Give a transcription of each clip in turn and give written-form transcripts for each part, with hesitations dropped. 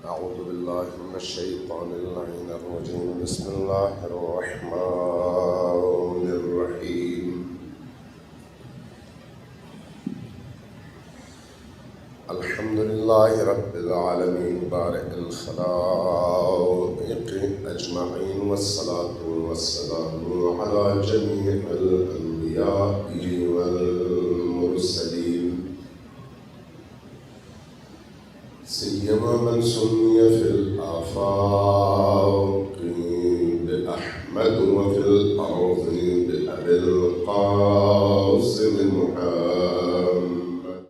أعوذ بالله من الشيطان اللعين الرجيم. بسم الله الرحمن الرحيم. الحمد لله رب العالمين بارئ الخلائق أجمعين، والصلاة والسلام على جميع الأنبياء والمرسلين، سيما من سمي في الآفاق بأحمد وفي الأرض بأبي القاسم محمد،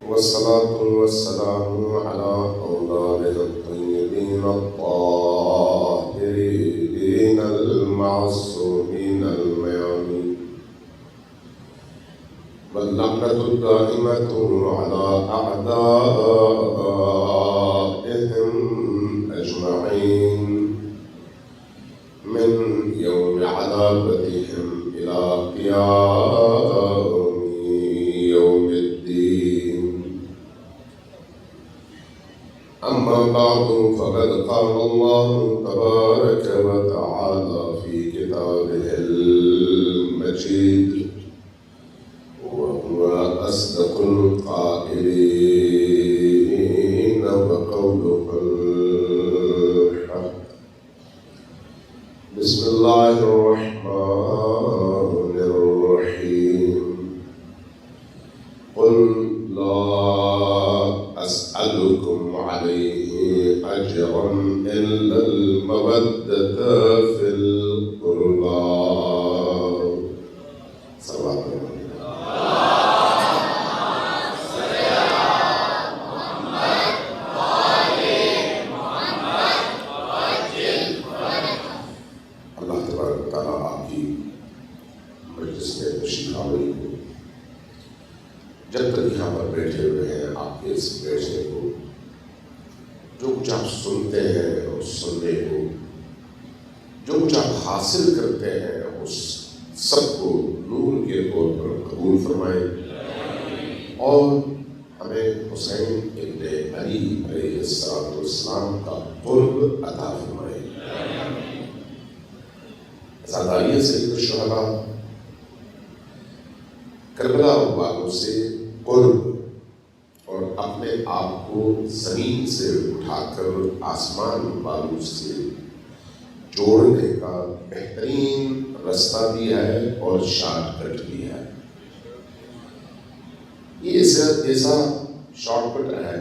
والصلاة والسلام على أولاده الطيبين الطاهرين المعصومين الميامين، واللعنة الدائمة على أعدائهم أجمعين من يوم عذابتهم إلى قيام يوم الدين. أما بعد، فقد قال الله تبارك وتعالى في كتابه المجيد وهو أصدق القائلين وقوله الحق. بسم الله الرحمن الرحيم. قل لا أسألكم عليه أجرا إلا المودة في القربى. صلى الله عليه وسلم. اللہ تبارک و تعالیٰ آپ کی مجلس میں تشریف آوری ہو، جب تک یہاں پر بیٹھے ہوئے ہیں، آپ کے اس بیٹھنے کو، جو کچھ آپ سنتے ہیں اور سننے کو، جو کچھ آپ حاصل کرتے ہیں، اس سب کو نور کے طور پر قبول فرمائیں، اور ہمیں حسین ابن علی علیہ السلام کا قرب عطا فرمائیں۔ عزاداریہ سید الشہداء کربلا والوں سے قرب اور اپنے آپ کو زمین سے اٹھا کر آسمان والوں سے جوڑنے کا بہترین رستہ بھی ہے اور شارٹ کٹ بھی ہے۔ یہ ایسا شارٹ کٹ ہے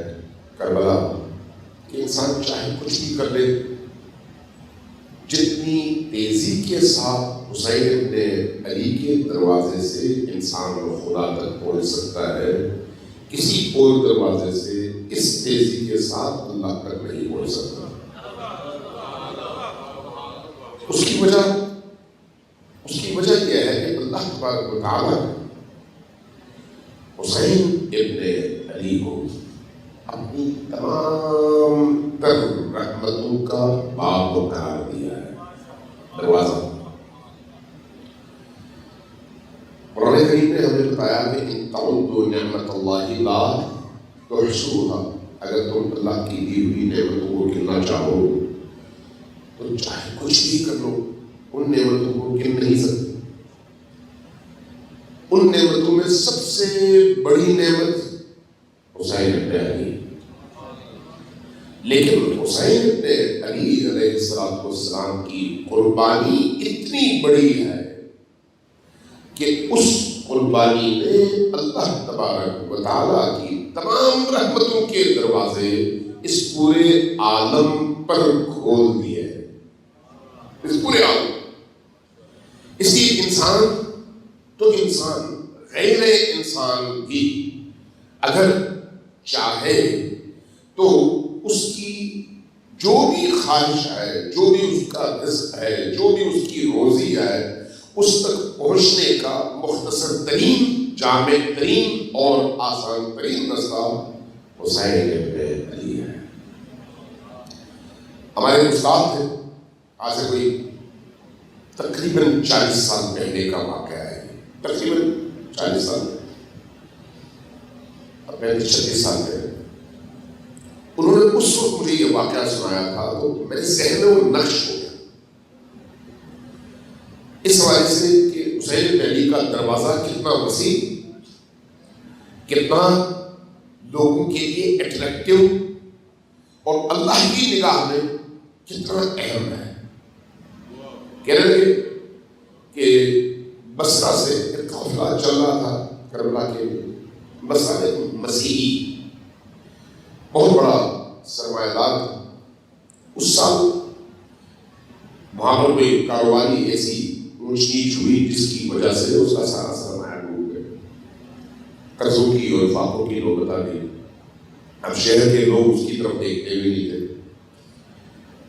کربلا کہ انسان چاہے کچھ بھی کر لے، جتنی تیزی کے ساتھ حسین ابن علی کے دروازے سے انسان خدا تک پہنچ سکتا ہے، کسی اور دروازے سے اس تیزی کے ساتھ اللہ تک نہیں پہنچ سکتا۔ اس کی وجہ یہ ہے کہ اللہ تبارک و تعالیٰ حسین ابن علی کو اپنی تمام تر رحمتوں کا باب قرار دیا ہے، دروازہ۔ قرآن کریم نے ہمیں بتایا کہ ان تعدوا نعمت اللہ لا تحصوها، اگر تم اللہ کی دی ہوئی نعمتوں کو گننا چاہو تو چاہے کچھ بھی کر لو، ان نعمتوں کو گن نہیں سکتے۔ ان نعمتوں میں سب سے بڑی نعمت حسین ابن علی، لیکن حسین ابن علی علیہ السلام کی قربانی اتنی بڑی ہے کہ اس قربانی نے اللہ تبارک و تعالیٰ کی تمام رحمتوں کے دروازے اس پورے عالم پر کھول دیے ہیں، اس پورے عالم۔ اس لیے انسان غیر انسان بھی اگر چاہے تو اس کی جو بھی خواہش ہے، جو بھی اس کا رزق ہے، جو بھی اس کی روزی ہے، اس تک پہنچنے کا مختصر ترین، جامع ترین اور آسان ترین رستہ حسین ابن علی ہے۔ ہمارے استاد تھے، آج سے کوئی تقریباً 40 سال پہلے کا واقعہ ہے، تقریباً 40 سال، 35-36 سال پہلے انہوں نے اس وقت مجھے یہ واقعہ سنایا تھا تو میرے ذہن میں وہ نقش ہو گیا، اس حوالے سے کہ حسین بن علی کا دروازہ کتنا وسیع، کتنا لوگوں کے لیے اٹریکٹیو اور اللہ کی نگاہ میں کتنا اہم ہے۔ کہہ رہے تھے کہ بصرہ سے ایک قافلہ چل رہا تھا کربلا کے لیے، بصرہ میں مسیحی بہت بڑا سرمایہ دار تھا، اس سال وہاں پر کوئی کاروباری ایسی اونچ نیچ ہوئی جس کی وجہ سے اس کا سارا سرمایہ ڈوب گیا، قرضوں کی اور فاقوں کی نوبت آ گئی۔ اب شہر کے لوگ اس کی طرف دیکھتے بھی نہیں تھے،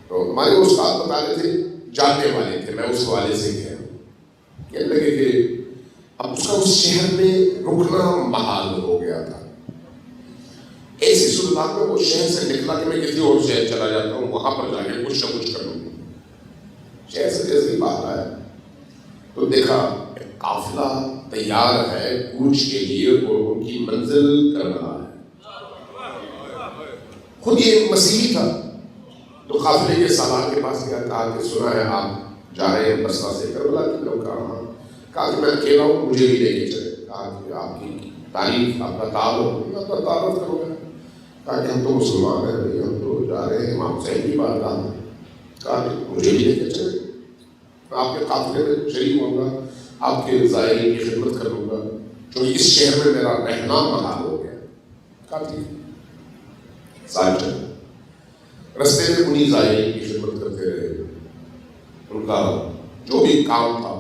تو ہمارے استاد بتا رہے تھے، جاننے والے تھے، میں اس حوالے سے کہنے لگے کہ اب اس کا اس شہر میں رکنا محال ہو گیا تھا۔ ایسی صورتحال میں وہ شہر سے نکلا کہ میں کسی اور شہر چلا جاتا ہوں، وہاں پر جا کے کچھ نہ کچھ کر لوں گا۔ شہر سے جیسے ہی باہر آیا تو دیکھا قافلہ تیار ہے کوچ کے لیے اور ان کی منزل کربلا ہے۔ خود یہ مسیحی تھا تو قافلے کے سالار کے پاس گیا، کہا کہ سنا ہے آپ جا رہے ہیں بصرہ سے کربلا کی طرف؟ کہا کہ میں اکیلا ہوں، مجھے بھی لے کے چلے۔ کہا کہ آپ کی تعریف، آپ کا تعارف کرو گے؟ کہا کہ ہم تو مسلمان ہیں بھائی، ہم تو جا رہے ہیں امام حسین کی بارگاہ میں۔ کہا کہ مجھے بھی لے کے چلے، میں آپ کے قافلے میں شریک ہوں گا، آپ کے زائرین کی خدمت کروں گا، جو اس شہر میں میرا رہنا محال ہو گیا۔ کہا ٹھیک، ساتھ چلے۔ رستے میں انہیں زائرین کی خدمت کرتے رہے، ان کا جو بھی کام تھا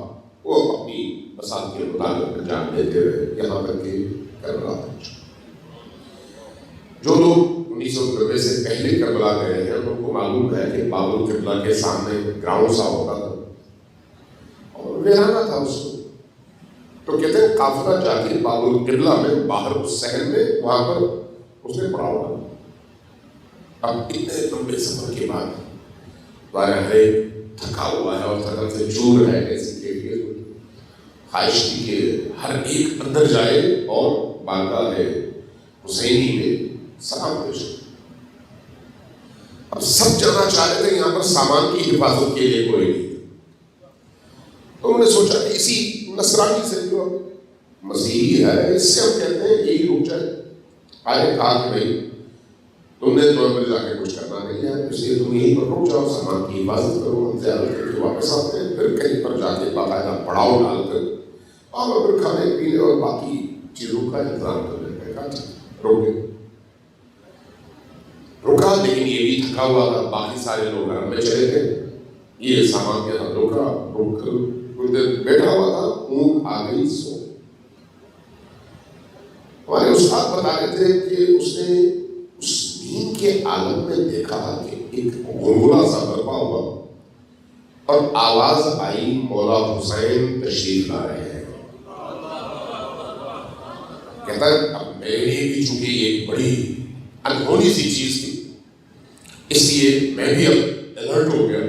وہ اپنی بساط کے مطابق انجام دیتے رہے، یہاں تک کہ کربلا پہنچا۔ جو لوگ 1990 سے پہلے کربلا گئے ہیں ان کو معلوم ہے کہ باب القبلہ کے سامنے گراؤنڈ سا ہوتا تھا اور ویرانہ تھا اس کو، تو کہتے ہیں قافلہ جا کے باب القبلہ میں باہر اس صحن میں وہاں پر اس نے پڑا ہوا۔ اب اتنے لمبے سفر کے بعد ظاہر ہے تھکا ہوا ہے اور تھکن سے چور ہے، ایسی کیفیت میں خواہش تھی کہ ہر ایک اندر جائے اور بارگاہ حسینی میں سلام پیش کرے۔ اب سب جانا چاہ رہے تھے، یہاں پر سامان کی حفاظت کے لیے کوئی نہیں، تو انہوں نے سوچا کہ اسی نصرانی سے جو مسیحی ہے اس سے ہم کہتے ہیں یہی رک جائے۔ آئے، کہا کہ بھائی تم نے تو اندر جا کے کچھ کرنا نہیں ہے، اس لیے تم یہیں پر رک جاؤ، سامان کی حفاظت کرو، ہم زیارت کر کے واپس آتے ہیں، پھر کہیں پر جا کے باقاعدہ پڑاؤ ڈال کر اور پھر کھانے پینے اور باقی چیزوں کا انتظام کرنے کا روکے۔ رکا، لیکن یہ بھی تھکا ہوا تھا، باقی سارے لوگ گھر میں چلے گئے، یہ سامان کے ساتھ روکا، روک کر کچھ دیر بیٹھا ہوا تھا، اونگ آ گئی، سو۔ ہمارے استاد بتا رہے تھے کہ اس نے اس دین کے عالم میں دیکھا کہ ایک غنغنہ سا برپا ہوا اور آواز آئی مولا حسین تشریف لا رہے ہیں۔ کہتا ہے اب میرے لیے بھی چونکہ یہ بڑی انہونی سی چیز تھی، اس لیے میں بھی اب الرٹ ہو گیا،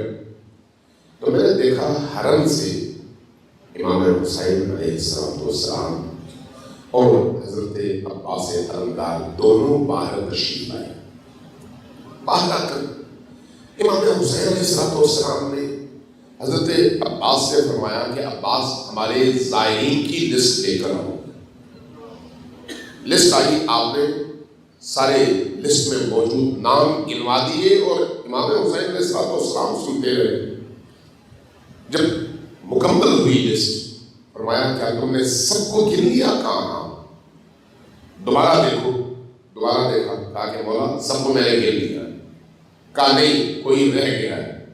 تو میں نے دیکھا حرم سے امام حسین علیہ السلام اور حضرت عباس علمدار دونوں باہر تشریف لائے۔ باہر آ کر امام حسین علیہ السلام نے حضرت عباس سے فرمایا کہ عباس ہمارے زائرین کی لسٹ لے کر آؤ۔ لسٹ آئی، آپ نے سارے لسٹ میں موجود نام گنوا دیے اور امام حسین علیہ السلام سنتے رہے۔ جب مکمل ہوئی لسٹ، فرمایا کیا تم نے سب کو گن لیا؟ کہاں؟ دوبارہ دیکھو۔ دوبارہ دیکھا، کہا کہ مولا سب کو میں نے گن لیا۔ کہا نہیں، کوئی رہ گیا ہے۔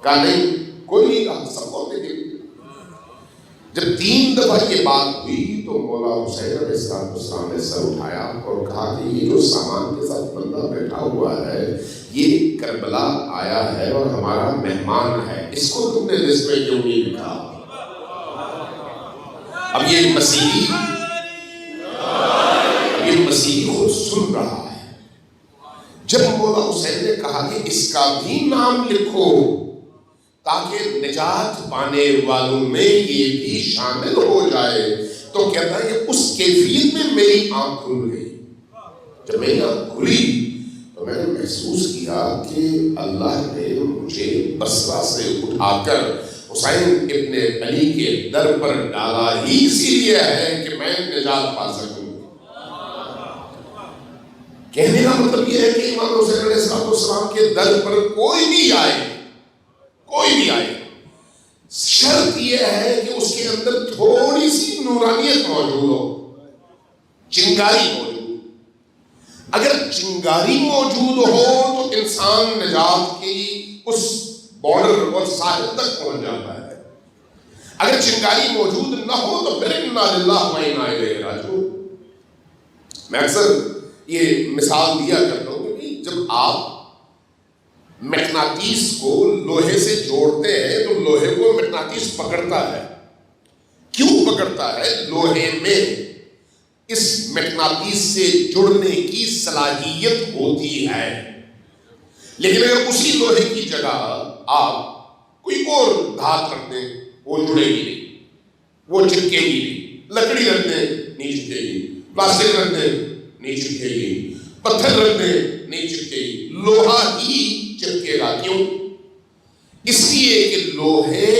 کہا نہیں، کوئی نہیں، کہا سب کو نے گن لیا۔ جب 3 دفعہ یہ بات ہوئی تو مولا حسین علیہ السلام نے سر اٹھایا اور کہا کہ یہ جو سامان کے ساتھ بندہ بیٹھا ہوا ہے یہ کربلا آیا ہے اور ہمارا مہمان ہے، اس کو تم نے لسٹ میں کیوں نہیں لکھا؟ اب یہ مسیحی خود سن رہا ہے۔ جب مولا حسین نے کہا کہ اس کا بھی نام لکھو تاکہ نجات پانے والوں میں یہ بھی شامل ہو جائے، تو کہتا ہے کہ اس کیفیت میں میری آنکھ کھل گئی۔ جب میری آنکھ کھلی تو تو میں نے محسوس کیا کہ اللہ نے مجھے بصرہ سے اٹھا کر حسین ابن علی کے در پر ڈالا ہی اسی لیے ہے کہ میں نجات پا سکوں۔ کہنے کا مطلب یہ ہے کہ امام حسین علیہ السلام کے در پر کوئی بھی آئے، شرط یہ ہے کہ اس کے اندر تھوڑی سی نورانیت موجود ہو، چنگاری موجود۔ اگر چنگاری موجود ہو تو انسان نجات کی اس بارڈر اور ساحل تک پہنچ جاتا ہے۔ اگر چنگاری موجود نہ ہو تو پھر انا للہ و انا الیہ راجعون۔ میں اکثر یہ مثال دیا کرتا ہوں کہ جب آپ مقناطیس کو لوہے سے جوڑتے ہیں تو لوہے کو مقناطیس پکڑتا ہے۔ کیوں پکڑتا ہے؟ لوہے میں اس مقناطیس سے جڑنے کی صلاحیت ہوتی ہے، لیکن اگر اسی لوہے کی جگہ آپ کوئی اور دھات رکھ دیں وہ جڑے گی نہیں، وہ چپکے گی نہیں۔ لکڑی رکھ دیں نہیں چپکے گی، پلاسٹک رکھ دیں نہیں چپکے گی، پتھر رکھ دیں نہیں چپکے گی، لوہا ہی چپکے گا۔ کیوں؟ اس لیے کہ لوہے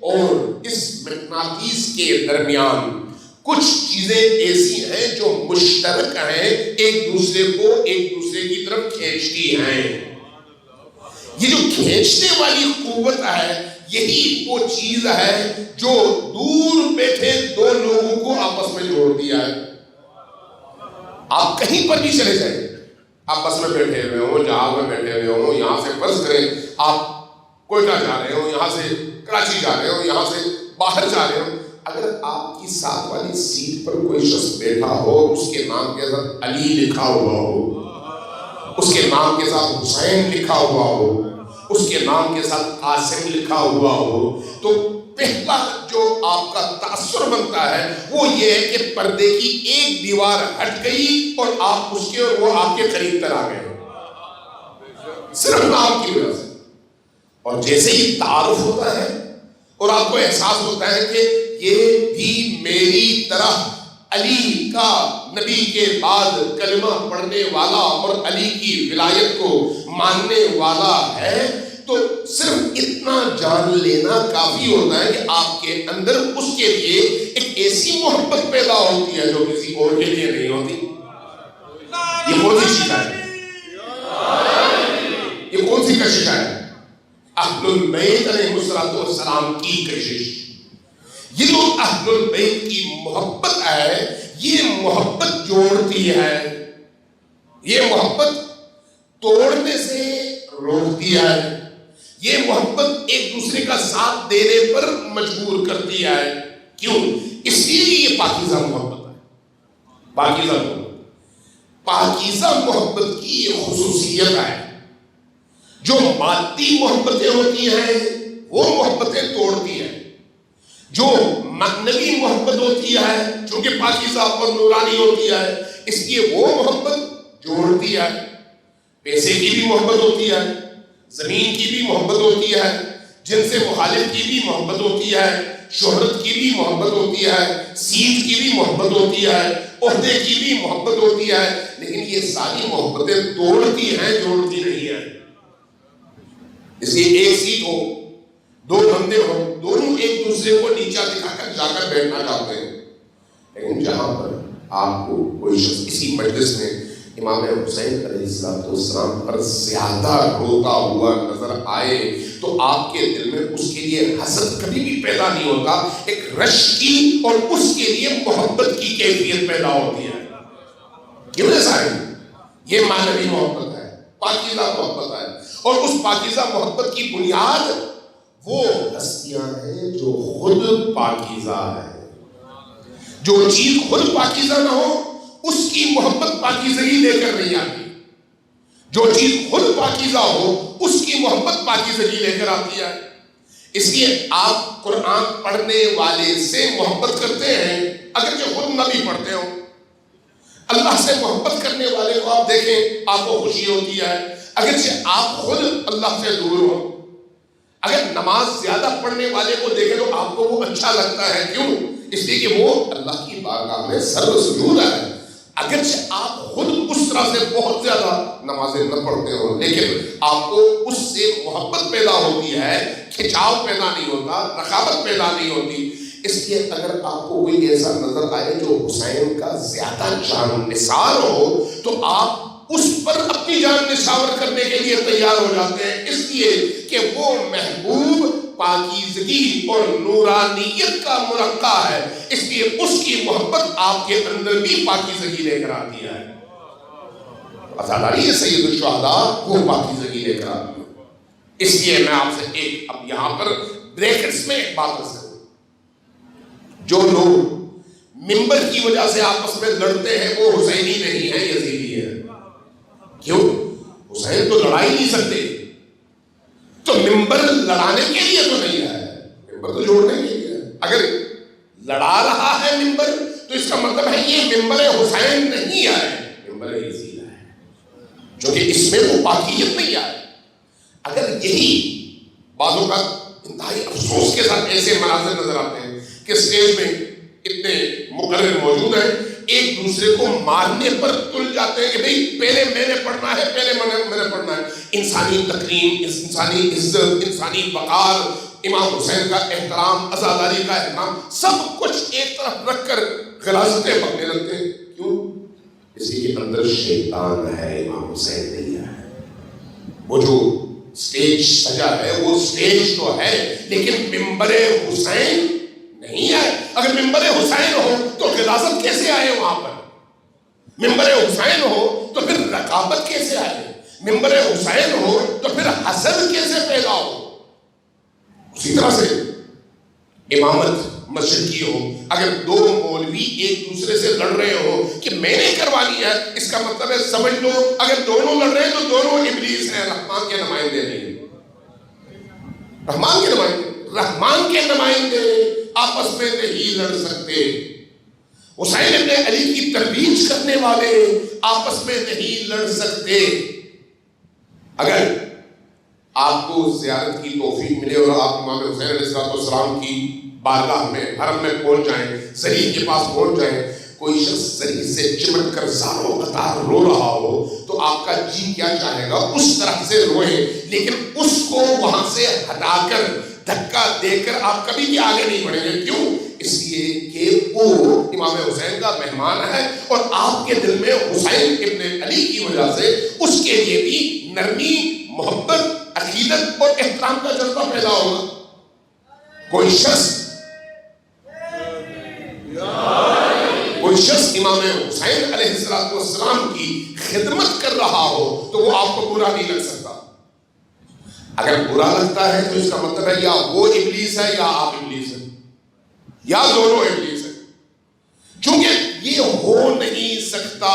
اور اس مقناطیس کے درمیان کچھ چیزیں ایسی ہیں جو مشترک ہیں، ایک دوسرے کی طرف کھینچتی ہیں۔ یہ جو کھینچنے والی قوت ہے یہی وہ چیز ہے جو دور بیٹھے دو لوگوں کو آپس میں جوڑ دیا ہے۔ آپ کہیں پر بھی چلے جائیں، آپ بس میں بیٹھے ہوئے ہوں، جہاز میں بیٹھے ہوئے ہوں، یہاں سے فرض کریں آپ کوئٹہ جا رہے ہوں، یہاں سے کراچی جا رہے ہوں، یہاں سے باہر جا رہے ہوں، اگر آپ کی ساتھ والی سیٹ پر کوئی شخص بیٹھا ہو، اس کے نام کے ساتھ علی لکھا ہوا ہو، اس کے نام کے ساتھ حسین لکھا ہوا ہو، اس کے نام کے ساتھ قاسم لکھا ہوا ہو، تو پہلا جو آپ کا تاثر بنتا ہے وہ یہ ہے کہ پردے کی ایک دیوار ہٹ گئی اور آپ اس کے اور وہ آپ کے قریب تر آ گئے، صرف نام کی وجہ سے۔ اور جیسے ہی تعارف ہوتا ہے اور آپ کو احساس ہوتا ہے کہ یہ بھی میری طرح علی کا نبی کے بعد کلمہ پڑھنے والا اور علی کی ولایت کو ماننے والا ہے، تو صرف اتنا جان لینا کافی ہوتا ہے کہ آپ کے اندر اس کے لیے ایک ایسی محبت پیدا ہوتی ہے جو کسی اور کے لیے نہیں ہوتی۔ یہ کون سی شکایت ہے؟ یہ کون سی کشش ہے؟ اہل البیت علیہ السلام کی کشش۔ یہ جو اہل البیت کی محبت ہے یہ محبت جوڑتی ہے، یہ محبت توڑنے سے روکتی ہے، یہ محبت ایک دوسرے کا ساتھ دینے پر مجبور کرتی ہے۔ کیوں؟ اس لیے یہ پاکیزہ محبت ہے۔ پاکیزہ محبت کی یہ خصوصیت ہے۔ جو مادی محبتیں ہوتی ہیں وہ محبتیں توڑتی ہیں، جو معنوی محبت ہوتی ہے چونکہ پاکیزہ اور نورانی ہوتی ہے اس لیے وہ محبت جوڑتی ہے۔ پیسے کی بھی محبت ہوتی ہے، زمین کی بھی محبت ہوتی ہے، جن سے مخالف کی بھی محبت ہوتی ہے، شہرت کی بھی محبت ہوتی ہے، سیٹ کی بھی محبت ہوتی ہے، عہدے کی بھی محبت ہوتی ہے، لیکن یہ ساری محبتیں توڑتی ہیں، جوڑتی نہیں ہیں۔ اس لیے ایک سیٹ ہو، دو بندے ہو، دونوں ایک دوسرے کو نیچا دکھا کر جا کر بیٹھنا چاہتے ہیں، لیکن جہاں پر آپ کو کوئی شخص اسی مجلس میں امام حسین علیہ السلام پر زیادہ روتا ہوا نظر آئے تو آپ کے دل میں اس کے لیے حسد کبھی بھی پیدا نہیں ہوتا، ایک رشک کی اور اس کے لیے محبت کی کیفیت پیدا ہوتی ہے۔ کیوں ایسا ہے؟ یہ معنوی محبت ہے، پاکیزہ محبت ہے، اور اس پاکیزہ محبت کی بنیاد وہ ہستیاں ہیں جو خود پاکیزہ ہے۔ جو چیز خود پاکیزہ نہ ہو اس کی محبت پاکیزگی لے کر نہیں آتی، جو چیز خود پاکیزہ ہو اس کی محبت پاکیزگی لے کر آتی ہے۔ اس لیے آپ قرآن پڑھنے والے سے محبت کرتے ہیں اگرچہ خود نہ بھی پڑھتے ہو۔ اللہ سے محبت کرنے والے کو آپ دیکھیں آپ کو خوشی ہوتی ہے اگرچہ آپ خود اللہ سے دور ہو۔ اگر نماز زیادہ پڑھنے والے کو دیکھیں تو آپ کو وہ اچھا لگتا ہے، کیوں؟ اس لیے کہ وہ اللہ کی بارگاہ میں سر سجود ہے۔ اگرچہ آپ خود اس طرح سے بہت زیادہ نمازیں نہ پڑھتے ہو، لیکن آپ کو اس سے محبت پیدا ہوتی ہے، کھچاؤ پیدا نہیں ہوتا، رقابت پیدا نہیں ہوتی. اس لیے اگر آپ کو کوئی ایسا نظر آئے جو حسین کا زیادہ جان نثار ہو تو آپ اس پر اپنی جان نثار کرنے کے لیے تیار ہو جاتے ہیں، اس لیے کہ وہ محبوب پاکیزگی اور نورانیت کا مرقع ہے. اس لیے اس کی محبت آپ کے اندر بھی پاکیزگی لے کر آتی ہے. عزاداری ہے سید الشہداء، وہ پاکیزگی لے کر آتی ہے. اس لیے میں آپ سے ایک اب یہاں پر بریکٹس میں ایک بات کروں، جو لوگ ممبر کی وجہ سے آپس میں لڑتے ہیں وہ حسینی نہیں ہے، یزیدی ہے. کیوں؟ حسین تو لڑا ہی نہیں سکتے، تو ممبر لڑانے کے لیے تو نہیں ہے، ممبر تو جوڑنے کے لیے ہے. اگر لڑا رہا ہے ممبر تو اس کا مطلب ہے یہ ممبر حسین نہیں ہے، ممبر یزید ہے، جو کہ اس میں وہ پاکیت نہیں آئے. اگر یہی بعضوں کا انتہائی افسوس کے ساتھ ایسے مناظر نظر آتے ہیں کہ اسٹیج میں اتنے مقرر موجود ہیں، ایک دوسرے کو مارنے پر تل جاتے ہیں کہ بھئی پہلے میں نے پڑھنا ہے، پہلے میں نے پڑھنا ہے. انسانی تکریم، انسانی عزت، انسانی وقار، امام حسین کا احترام، عزاداری کا احترام، سب کچھ ایک طرف رکھ کر غلاظتیں پکنے لگتے ہیں. کیوں؟ اسی کے اندر شیطان ہے، امام حسین نہیں ہے. وہ جو سٹیج سجا ہے وہ سٹیج تو ہے لیکن ممبر حسین نہیں ہے. اگر ممبر حسین ہو تو غلاظت کیسے آئے وہاں پر؟ ممبر حسین ہو تو پھر رقابت کیسے آئے؟ ممبر حسین ہو تو پھر حسد کیسے پیدا ہو؟ اسی طرح سے امامت مسجد کی ہو، اگر دو مولوی ایک دوسرے سے لڑ رہے ہو کہ میں نے کروانی ہے، اس کا مطلب ہے سمجھ لو اگر دونوں لڑ رہے ہیں تو دونوں ابلیس ہیں، رحمان کے نمائندے نہیں. رحمان کے نمائندے آپس میں نہیں لڑ سکتے. حسین ابن علی کی ترویج کرنے والے آپس میں نہیں لڑ سکتے. اگر آپ کو زیارت کی توفیق ملے اور آپ امام حسین علیہ السلام کی بارگاہ میں، حرم میں پہنچ جائیں، زری کے پاس پہنچ جائیں، کوئی شخص زری سے چمٹ کر زاروں قطار رو رہا ہو تو آپ کا جی کیا چاہے گا اس طرح سے روئے، لیکن اس کو وہاں سے ہٹا کر دھکا دے کر آپ کبھی بھی آگے نہیں بڑھیں گے. کیوں؟ اس لیے کہ وہ امام حسین کا مہمان ہے اور آپ کے دل میں حسین ابن علی کی وجہ سے اس کے لیے بھی نرمی، محبت، عقیدت اور احترام کا جذبہ پیدا ہوگا. کوئی شخص امام حسین علیہ السلام کی خدمت کر رہا ہو تو وہ آپ کو برا نہیں لگ سکتا. اگر برا لگتا ہے تو اس کا مطلب ہے یا وہ ابلیس ہے یا آپ ابلیس ہیں، یا دونوں ابلیس ہیں. چونکہ یہ ہو نہیں سکتا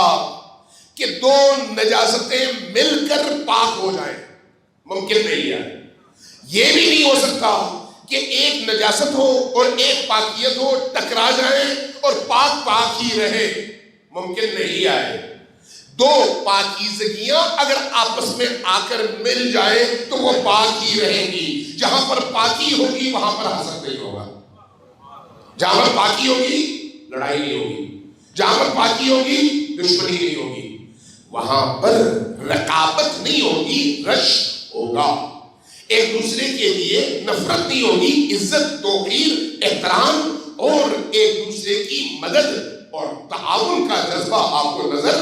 کہ دو نجاستیں مل کر پاک ہو جائیں، ممکن نہیں ہے. یہ بھی نہیں ہو سکتا کہ ایک نجاست ہو اور ایک پاکیت ہو، ٹکرا جائیں اور پاک پاک ہی رہے، ممکن نہیں ہے. دو پاکیزگیاں اگر آپس میں آ کر مل جائیں تو وہ پاک ہی رہیں گی. جہاں پر پاکی ہوگی وہاں پر حسد نہیں ہوگا، جہاں پر پاکی ہوگی لڑائی نہیں ہوگی، جہاں پر پاکی ہوگی دشمنی نہیں ہوگی، وہاں پر رقابت نہیں ہوگی، رش ہوگا. ایک دوسرے کے لیے نفرت نہیں ہوگی، عزت، توقیر، احترام اور ایک دوسرے کی مدد اور تعاون کا جذبہ آپ کو نظر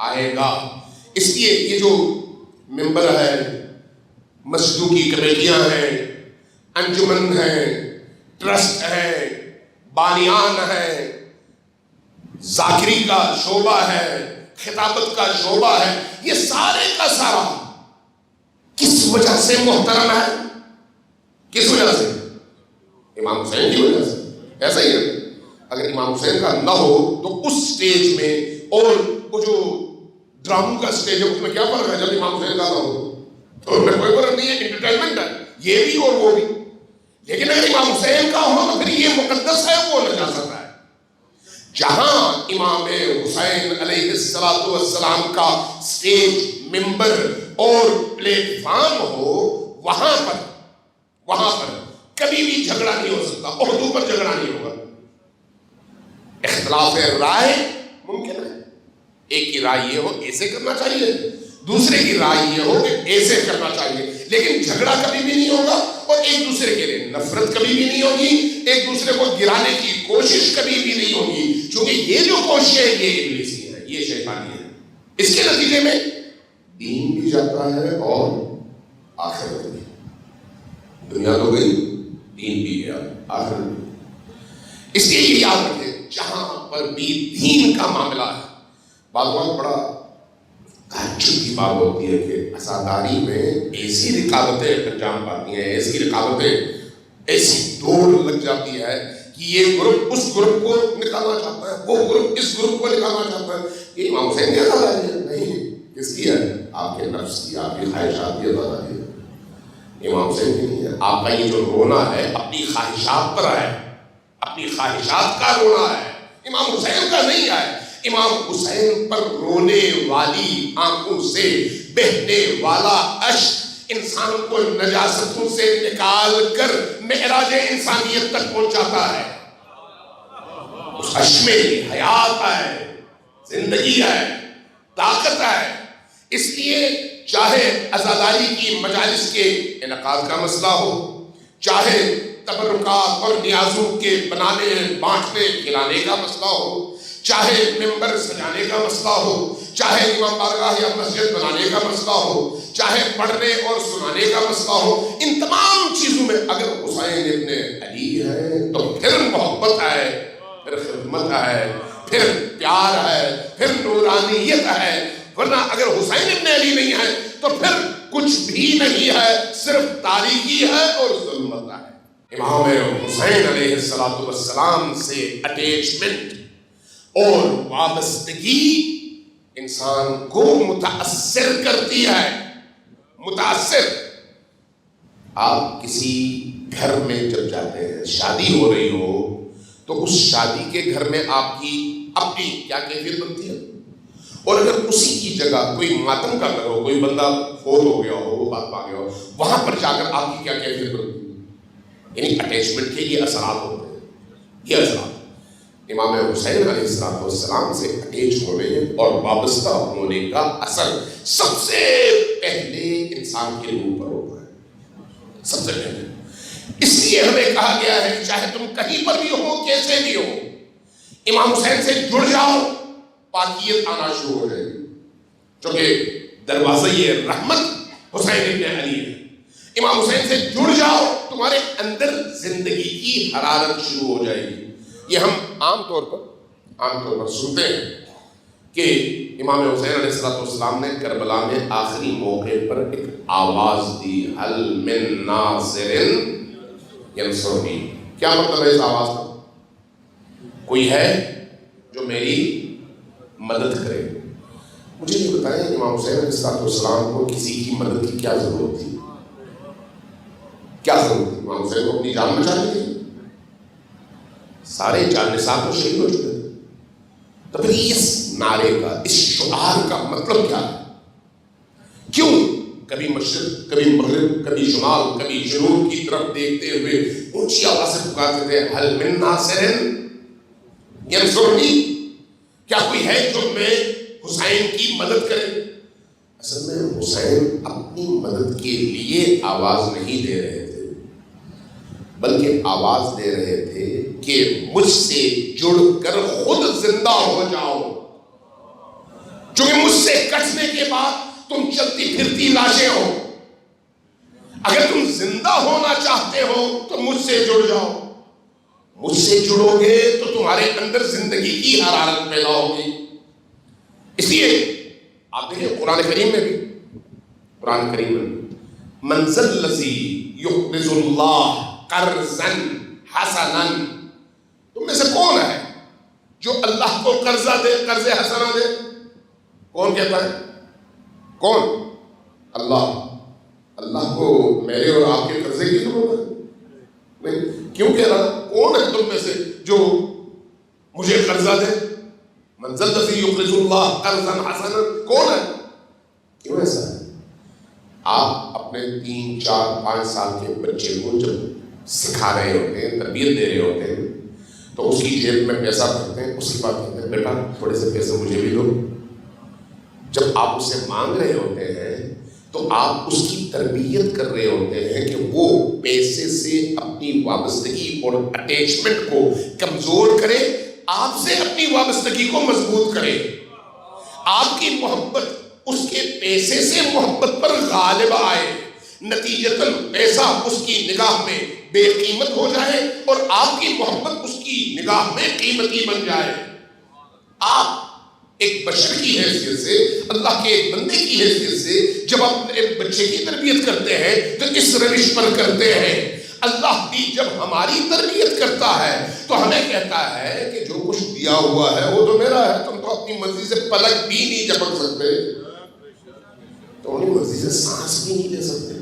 آئے گا. اس لیے یہ جو ممبر ہے، مسجدوں کی کمیٹیاں ہیں، انجمن ہیں، ٹرسٹ ہے، بانیان ہے، ذاکری کا شعبہ ہے، خطابت کا شعبہ ہے، یہ سارے کا سارا کس وجہ سے محترم ہے؟ کس وجہ سے؟ امام حسین کی وجہ سے. ایسا ہی ہے، اگر امام حسین کا نہ ہو تو اس سٹیج میں اور وہ جو ڈراموں کا سٹیج ہے اس میں کیا فرق ہے؟ جب امام حسین کا نہ ہو تو اس میں کوئی فرق نہیں ہے، انٹرٹینمنٹ ہے یہ بھی اور وہ بھی. لیکن اگر امام حسین کا ہو تو پھر یہ مقدس ہے، وہ نجاست ہے. جہاں امام حسین علیہ السلام کا سٹیج، ممبر اور پلیٹ فارم ہو، وہاں پر کبھی بھی جھگڑا نہیں ہو سکتا، عہدوں پر جھگڑا نہیں ہوگا. اختلاف رائے ممکن ہے ایک کی رائے یہ ہو ایسے کرنا چاہیے، دوسرے کی رائے یہ ہو کہ ایسے کرنا چاہیے، لیکن جھگڑا کبھی بھی نہیں ہوگا اور ایک دوسرے کے لیے نفرت کبھی بھی نہیں ہوگی، ایک دوسرے کو گرانے کی کوشش کبھی بھی نہیں ہوگی، چونکہ یہ جو کوشش ہے یہ ابلیسی ہے، یہ شیطانی ہے۔ اس کے نتیجے میں دین بھی جاتا ہے اور آخرت بھی، دنیا تو گئی دین بھی گیا آخرت بھی۔ اس لیے یہ یاد رکھیں جہاں پر بھی دین کا معاملہ ہے، بعض وقت بڑا تعجب کی بات ہوتی ہے کہ عزاداری میں ایسی رکاوٹیں انجام پاتی ہیں، ایسی رکاوٹیں، ایسی دوڑ لگ جاتی ہے کہ یہ گروپ اس گروپ کو نکالنا چاہتا ہے، وہ گروپ اس گروپ کو نکالنا چاہتا ہے۔ یہ امام حسین کی عزاداری ہے؟ نہیں، کس کی ہے؟ آپ کے نفس کی، آپ کی خواہشات کی عزاداری ہے، امام حسین کی نہیں ہے۔ آپ کا یہ جو رونا ہے اپنی خواہشات پر ہے، اپنی خواہشات کا رونا ہے، امام حسین کا نہیں ہے۔ امام حسین پر رونے والی آنکھوں سے بہنے والا اشک انسان کو نجاستوں سے نکال کر معراج انسانیت تک پہنچاتا ہے۔ اس اشک میں حیات ہے، زندگی ہے، طاقت ہے۔ اس لیے چاہے عزاداری کی مجالس کے انعقاد کا مسئلہ ہو، چاہے تبرکات اور نیازوں کے بنانے بانٹنے کھلانے کا مسئلہ ہو، چاہے ممبر سجانے کا مسئلہ ہو، چاہے امام بارگاہ یا مسجد بنانے کا مسئلہ ہو، چاہے پڑھنے اور سنانے کا مسئلہ ہو، ان تمام چیزوں میں اگر حسین ابن علی ہے تو پھر محبت ہے، پھر خدمت ہے، پھر پیار ہے، پھر نورانیت ہے۔ ورنہ اگر حسین ابن علی نہیں ہے تو پھر کچھ بھی نہیں ہے، صرف تاریکی ہے اور ظلمت ہے۔ امام حسین علیہ السلام سے اٹیچمنٹ اور وابستگی انسان کو متاثر کرتی ہے، متاثر۔ آپ کسی گھر میں جب جاتے ہیں، شادی ہو رہی ہو تو اس شادی کے گھر میں آپ کی اپنی کیا کیفیت بنتی ہے، اور اگر اسی کی جگہ کوئی ماتم کا گھر ہو، کوئی بندہ فوت ہو گیا ہو، وفات پا گیا ہو، وہاں پر جا کر آپ کی کیا کیفیت بنتی ہے۔ یعنی اٹیچمنٹ کے یہ اثرات ہوتے ہیں، یہ اثرات امام حسین علیہ السلام سے اٹیچ ہونے اور وابستہ ہونے کا اثر سب سے پہلے انسان کے روح پر ہوتا ہے، سب سے پہلے۔ اس لیے ہمیں کہا گیا ہے کہ چاہے تم کہیں پر بھی ہو، کیسے بھی ہو، امام حسین سے جڑ جاؤ، پاکیت آنا شروع ہو جائے گی، چونکہ دروازہ یہ رحمت حسین ابن علی ہے۔ امام حسین سے جڑ جاؤ، تمہارے اندر زندگی کی حرارت شروع ہو جائے گی۔ یہ ہم عام طور پر سنتے ہیں کہ امام حسین علیہ السلام نے کربلا میں آخری موقع پر ایک آواز دی، حل من ناصر ینصرنی۔ کیا مطلب ہے اس آواز کا؟ کوئی ہے جو میری مدد کرے۔ مجھے یہ بتائیں امام حسین علیہ السلام کو کسی کی مدد کی کیا ضرورت تھی؟ کیا ضرورت تھی؟ امام حسین کو اپنی جان بچانی تھی، سارے جان نثار تو شہید ہو چکے تھے۔ تو پھر اس نعرے کا، اس شعار کا مطلب کیا ہے؟ کیوں کبھی مشرق، کبھی مغرب، کبھی شمال، کبھی جنوب کی طرف دیکھتے ہوئے اونچی آواز سے پکارتے تھے، حل من ناصر ینصرنی؟ کیا کوئی ہے جو میں حسین کی مدد کرے؟ اصل میں حسین اپنی مدد کے لیے آواز نہیں دے رہے تھے، بلکہ آواز دے رہے تھے کہ مجھ سے جڑ کر خود زندہ ہو جاؤ، چونکہ مجھ سے کٹنے کے بعد تم چلتی پھرتی لاشیں ہو۔ اگر تم زندہ ہونا چاہتے ہو تو مجھ سے جڑ جاؤ، مجھ سے جڑو گے تو تمہارے اندر زندگی کی حرارت پیدا ہوگی۔ اس لیے آپ دیکھیں قرآن کریم میں بھی، قرآن کریم میں من ذا الذی یقرض اللہ قرضا حسنا، تم میں سے کون ہے جو اللہ کو قرضہ دے، قرض حسنہ دے؟ کون کہتا ہے؟ کون؟ اللہ۔ اللہ کو میرے اور آپ کے قرضے کی ضرورت ہے؟ نہیں۔ کیوں کہہ رہا؟ کون ہے تم میں سے جو مجھے قرضہ دے؟ من ذا الذی یقرض اللہ قرضا حسنا، کون ہے؟ کیوں ایسا ہے؟ آپ اپنے 3، 4، 5 سال کے بچے کو جب سکھا رہے ہوتے ہیں، تربیت دے رہے ہوتے ہیں، تو اس کی جیب میں پیسہ بھرتے ہیں، اس کے بعد کہتے ہیں بیٹا تھوڑے سے پیسے مجھے بھی دو، جب آپ اسے مانگ رہے ہوتے ہیں تو آپ اس کی تربیت کر رہے ہوتے ہیں کہ وہ پیسے سے اپنی وابستگی اور اٹیچمنٹ کو کمزور کرے، آپ سے اپنی وابستگی کو مضبوط کرے، آپ کی محبت اس کے پیسے سے محبت پر غالب آئے، نتیجتاً پیسہ اس کی نگاہ میں بے قیمت ہو جائے اور آپ کی محبت اس کی نگاہ میں قیمتی بن جائے۔ آپ ایک بشر کی حیثیت سے، اللہ کے ایک بندے کی حیثیت سے جب آپ ایک بچے کی تربیت کرتے ہیں تو اس روش پر کرتے ہیں۔ اللہ بھی جب ہماری تربیت کرتا ہے تو ہمیں کہتا ہے کہ جو کچھ دیا ہوا ہے وہ تو میرا ہے، تم تو اپنی مرضی سے پلک بھی نہیں جھپک سکتے، تم اپنی مرضی سے سانس بھی نہیں لے سکتے،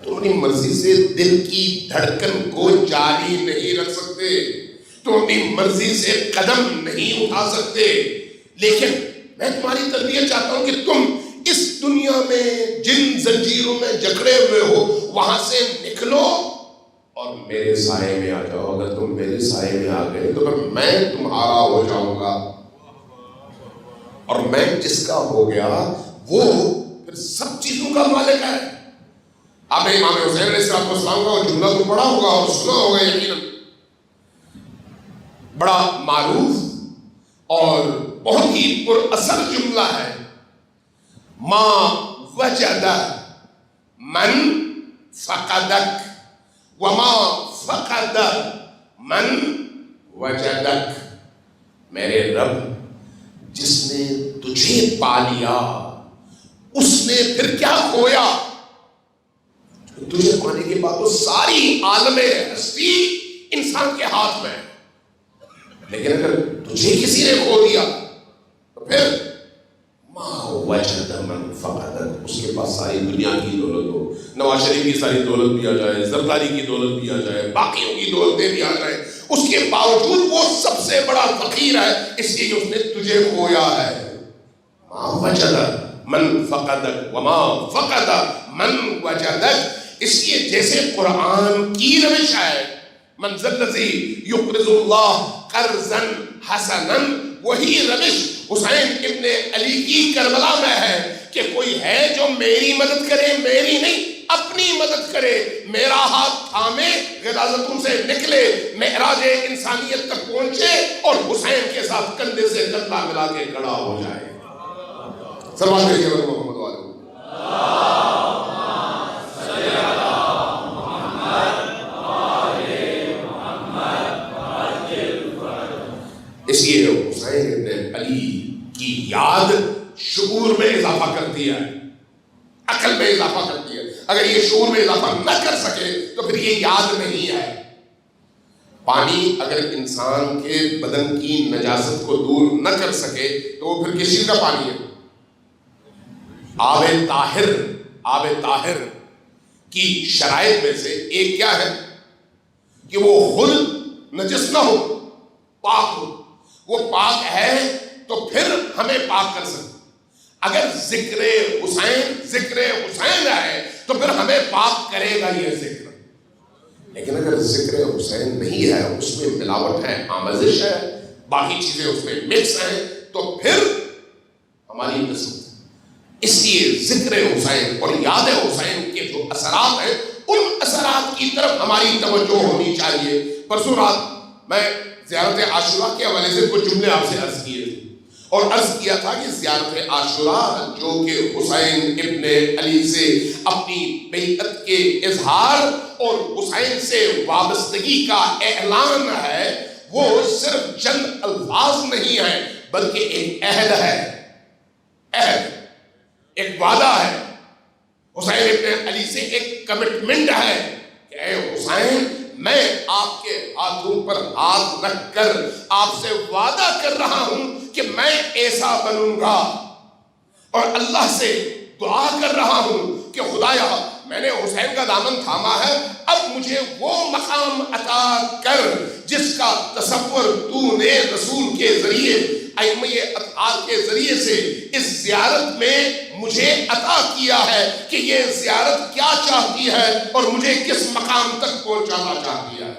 تم اپنی مرضی سے دل کی دھڑکن کو جاری نہیں رکھ سکتے، تم اپنی مرضی سے قدم نہیں اٹھا سکتے، لیکن میں تمہاری تربیت چاہتا ہوں کہ تم اس دنیا میں جن زنجیروں میں جکڑے ہوئے ہو وہاں سے نکلو اور میرے سائے میں آ جاؤ۔ اگر تم میرے سائے میں آ گئے تو پھر میں تمہارا ہو جاؤں گا، اور میں جس کا ہو گیا وہ پھر سب چیزوں کا مالک ہے۔ آپ نے امام حسین علیہ السلام کا جملہ تو پڑھا ہوگا اور سنا ہوگا یقیناً، بڑا معروف اور بہت ہی پر اثر جملہ ہے، ما وجد من فقدک وما فقد من وجدک۔ میرے رب جس نے تجھے پا لیا اس نے پھر کیا کھویا؟ تجھے پانے کے بعد تو ساری عالم ہستی انسان کے ہاتھ میں ہے، لیکن اگر تجھے کسی نے کھو دیا تو پھر ما وجد من فقدک، اس کے پاس ساری دنیا کی دولت ہو، نواز شریف کی ساری دولت بھی آ جائے، زرداری کی دولت بھی آ جائے، باقیوں کی دولتیں بھی آ جائیں، اس کے باوجود وہ سب سے بڑا فقیر ہے، اس لیے اس نے تجھے کھویا ہے۔ ما وجد من فقدک وما فقد من وجدک۔ اس لیے جیسے قرآن کی روش ہے من ذا الذی یقرض اللہ قرضا حسنا، وہی روش حسین ابن علی کی کربلا میں ہے کہ کوئی ہے جو میری مدد کرے، میری نہیں اپنی مدد کرے، میرا ہاتھ تھامے، غلاظتوں سے نکلے، معراج انسانیت تک پہنچے اور حسین کے ساتھ کندھے سے کندھا ملا کے کھڑا ہو جائے۔ سلام علیکم محمد والے۔ اس لیے حسین ابن علی کی یاد شعور میں اضافہ کرتی ہے، عقل میں اضافہ کرتی ہے۔ اگر یہ شعور میں اضافہ نہ کر سکے تو پھر یہ یاد نہیں ہے۔ پانی اگر انسان کے بدن کی نجاست کو دور نہ کر سکے تو وہ پھر کس چیز کا پانی ہے؟ آب طاہر کی شرائط میں سے ایک کیا ہے کہ وہ خود نجس نہ ہو، پاک ہو۔ وہ پاک ہے تو پھر ہمیں پاک کر سکتے۔ اگر ذکر حسین ہے تو پھر ہمیں پاک کرے گا یہ ذکر، لیکن اگر ذکر حسین نہیں ہے، اس میں ملاوٹ ہے، آمیزش ہے، باقی چیزیں اس میں مکس ہیں، تو پھر ہماری قسمت۔ اس لیے ذکر حسین اور یاد حسین کے جو اثرات ہیں ان اثرات کی طرف ہماری توجہ ہونی چاہیے۔ پرسوں رات میں زیارت عاشوراء کے حوالے سے کچھ جملے آپ سے عرض کیے تھے اور عرض کیا تھا کہ زیارت عاشوراء جو کہ حسین ابن علی سے اپنی بیعت کے اظہار اور حسین سے وابستگی کا اعلان ہے، وہ صرف چند الفاظ نہیں ہیں بلکہ ایک عہد ہے، ایک وعدہ ہے، حسین ابن علی سے ایک کمٹمنٹ ہے کہ اے حسین، میں آپ کے ہاتھوں پر ہاتھ رکھ کر آپ سے وعدہ کر رہا ہوں کہ میں ایسا بنوں گا، اور اللہ سے دعا کر رہا ہوں کہ خدایا میں نے حسین کا دامن تھاما ہے، اب مجھے وہ مقام عطا کر جس کا تصور تو نے رسول کے ذریعے، ائمہ اطہار کے ذریعے سے اس زیارت میں مجھے عطا کیا ہے کہ یہ زیارت کیا چاہتی ہے اور مجھے کس مقام تک پہنچانا چاہتی ہے۔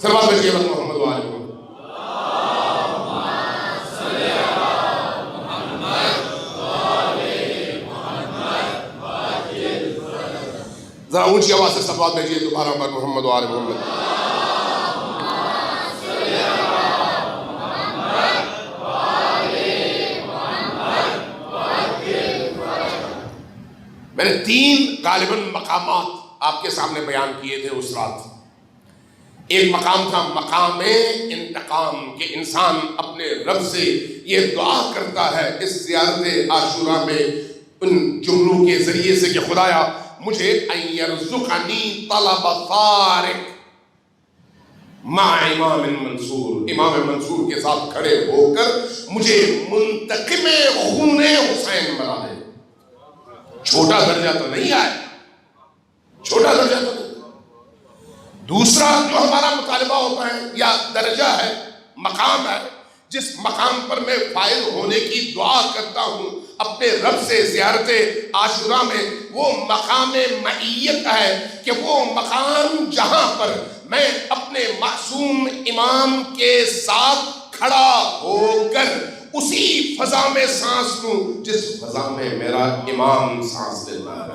صلوات بھیجیے محمد وآلہ محمد۔ ذرا اونچی آواز سے صلوات بھیجیے دوبارہ پر محمد و آل محمد. میں نے 3 غالباً مقامات آپ کے سامنے بیان کیے تھے اس رات. ایک مقام تھا مقام انتقام، کہ انسان اپنے رب سے یہ دعا کرتا ہے اس زیارت عاشورہ میں ان جملوں کے ذریعے سے کہ خدایا مجھے ان یرزقنی طلب فارق مع امام منصور، امام منصور کے ساتھ کھڑے ہو کر مجھے منتقم خون حسین بنا دے. چھوٹا درجہ تو نہیں آئے، چھوٹا درجہ تو نہیں. دوسرا جو ہمارا مطالبہ ہوتا ہے یا درجہ ہے، مقام ہے، جس مقام پر میں فائز ہونے کی دعا کرتا ہوں اپنے رب سے زیارت عاشورہ میں، وہ مقام معیت ہے، کہ وہ مقام جہاں پر میں اپنے معصوم امام کے ساتھ کھڑا ہو کر اسی فضا میں سانس لوں جس فضا میں میرا امام سانس لیتا ہے.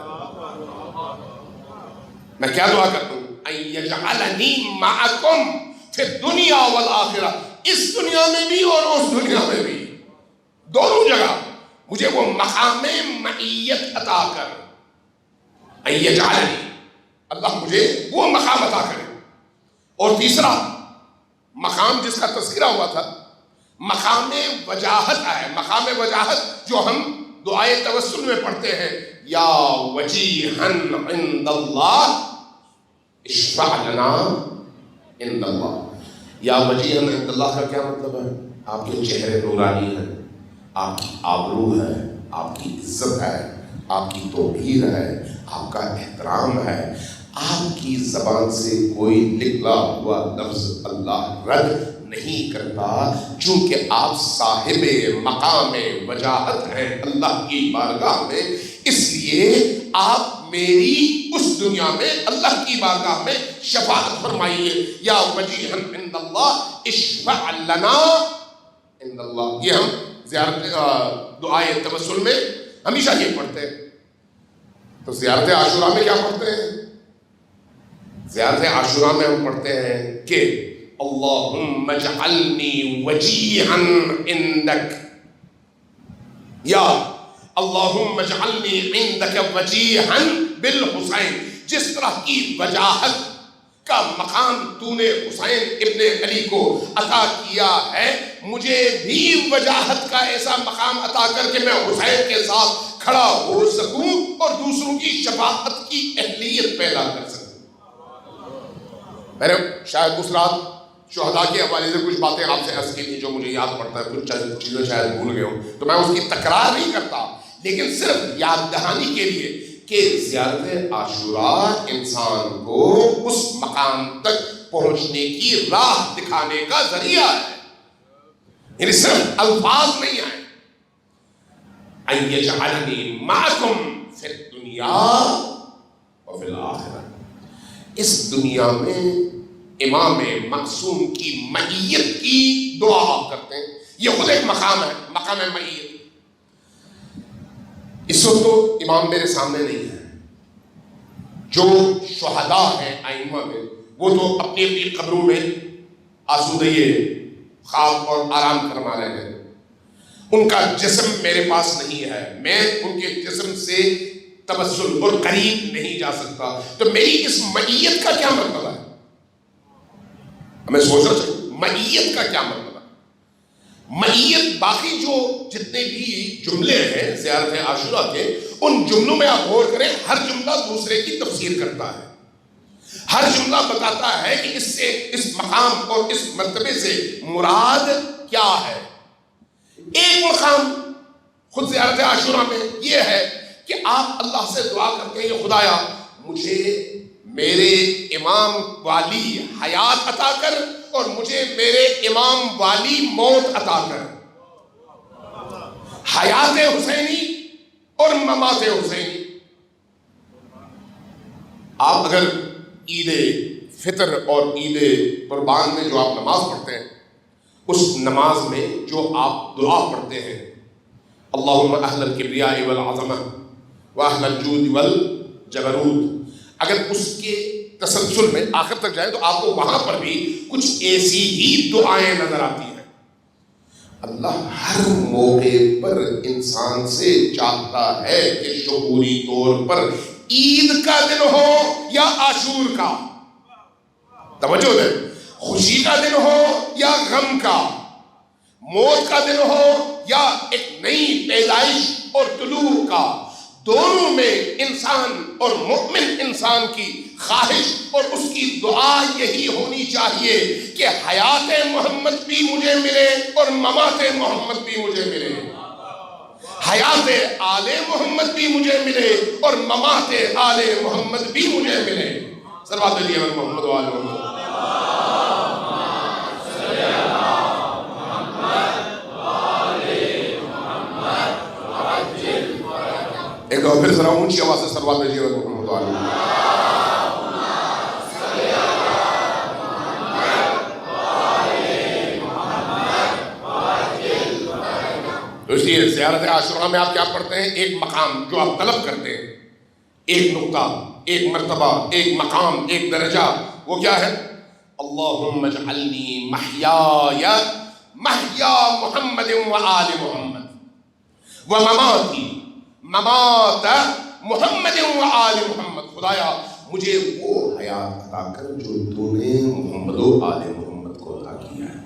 میں کیا دعا کرتا ہوں؟ ان یجعلنی معکم فی الدنیا والآخرہ، اس دنیا میں بھی اور اس دنیا میں بھی، دونوں جگہ مجھے وہ مقام معیت عطا کر. ان یجعلنی، اللہ مجھے وہ مقام عطا کرے. اور تیسرا مقام جس کا تذکرہ ہوا تھا مقام وجاہت ہے. مقام وجاہت جو ہم دعائے توسل میں پڑھتے ہیں، یا وجیہن عند اللہ اشفع لنا عند اللہ. یا وجیہن عند اللہ کا کیا مطلب ہے؟ آپ کے چہرے نورانی ہیں، آپ کی آبرو ہے، آپ کی عزت ہے، آپ کی توقیر ہے، آپ کا احترام ہے. آپ کی زبان سے کوئی نکلا ہوا لفظ اللہ رد نہیں کرتا، چونکہ آپ صاحب مقام وجاہت ہیں اللہ کی بارگاہ میں. اس لیے آپ میری اس دنیا میں اللہ کی بارگاہ میں شفاعت فرمائیے. یا وجیہن عند اللہ اشفع لنا عند اللہ. یہ ہم زیارت دعائے توسل میں ہمیشہ یہ پڑھتے ہیں. تو زیارت عاشورہ میں کیا پڑھتے ہیں؟ زیارت عاشورہ میں ہم پڑھتے ہیں کہ اللہم اجعلنی وجیہا عندک، یا اللہم اجعلنی عندک وجیہا بالحسین. جس طرح کی وجاہت کا مقام تو نے حسین ابن علی کو عطا کیا ہے، مجھے بھی وجاہت کا ایسا مقام عطا کر کے میں حسین کے ساتھ کھڑا ہو سکوں اور دوسروں کی شفاعت کی اہلیت پیدا کر سکوں. میں نے شاید اس رات شہداء کے حوالے سے کچھ باتیں آپ سے عرض کی تھی جو مجھے یاد پڑتا ہے، کچھ چیزیں شاید بھول گئے ہوں، تو میں اس کی تکرار نہیں کرتا، لیکن صرف یاد دہانی کے لیے کہ زیارت عاشورہ انسان کو اس مقام تک پہنچنے کی راہ دکھانے کا ذریعہ ہے. یعنی صرف الفاظ نہیں آئے. ان یجعلنی معکم فی الدنیا وفی الآخرہ، اس دنیا میں امام معصوم کی معیت کی دعا آپ کرتے ہیں. یہ خود ایک مقام ہے، مقام معیت. اس وقت تو امام میرے سامنے نہیں ہے. جو شہداء ہیں ائمہ میں، وہ تو اپنی اپنی قبروں میں آسودگی خواب اور آرام فرما رہے ہیں. ان کا جسم میرے پاس نہیں ہے، میں ان کے جسم سے تبسل اور قریب نہیں جا سکتا. تو میری اس معیت کا کیا مطلب ہے؟ ہمیں سوچنا چاہیے معیت کا کیا مطلب ہے. معیت باقی جو جتنے بھی جملے ہیں زیارت عاشورہ کے، ان جملوں میں آپ غور کریں، ہر جملہ دوسرے کی تفسیر کرتا ہے. ہر جملہ بتاتا ہے کہ اس سے، اس مقام اور اس مرتبے سے مراد کیا ہے. ایک مقام خود زیارت عاشورہ میں یہ ہے کہ آپ اللہ سے دعا کرتے ہیں کہ خدایا مجھے میرے امام والی حیات عطا کر اور مجھے میرے امام والی موت عطا کر. حیات حسینی اور ممات حسینی. آپ اگر عید فطر اور عید قربان میں جو آپ نماز پڑھتے ہیں، اس نماز میں جو آپ دعا پڑھتے ہیں، اللہم اہل الکبریاء والعظمہ واہل الجود والجبروت اگر اس کے تسلسل میں آخر تک جائیں تو آپ کو وہاں پر بھی کچھ ایسی ہی دعائیں نظر آتی ہیں. اللہ ہر موقع پر انسان سے چاہتا ہے کہ شعوری طور پر عید کا دن ہو یا عاشور کا، توجہ دیں، خوشی کا دن ہو یا غم کا، موت کا دن ہو یا ایک نئی پیدائش اور طلوع کا، دونوں میں انسان اور مومن انسان کی خواہش اور اس کی دعا یہی ہونی چاہیے کہ حیات محمد بھی مجھے ملے اور ممات محمد بھی مجھے ملے، حیات آل محمد بھی مجھے ملے اور ممات آل محمد بھی مجھے ملے. صلوات علی محمد و آل محمد. ایک دفعہ پھر ذرا اونچی آواز سے صلوات بھیجیے محمد و آل محمد. تو اس لیے زیارت عاشورہ میں آپ کیا پڑھتے ہیں؟ ایک مقام جو آپ طلب کرتے ہیں، ایک نقطہ، ایک مرتبہ، ایک مقام، ایک درجہ، وہ کیا ہے؟ اللہم اجعلنی محیای محیا محمد و آل محمد و مماتی ممات محمد و آل محمد. خدایا مجھے وہ حیات عطا کر جو تو نے محمد و آل محمد کو عطا کیا ہے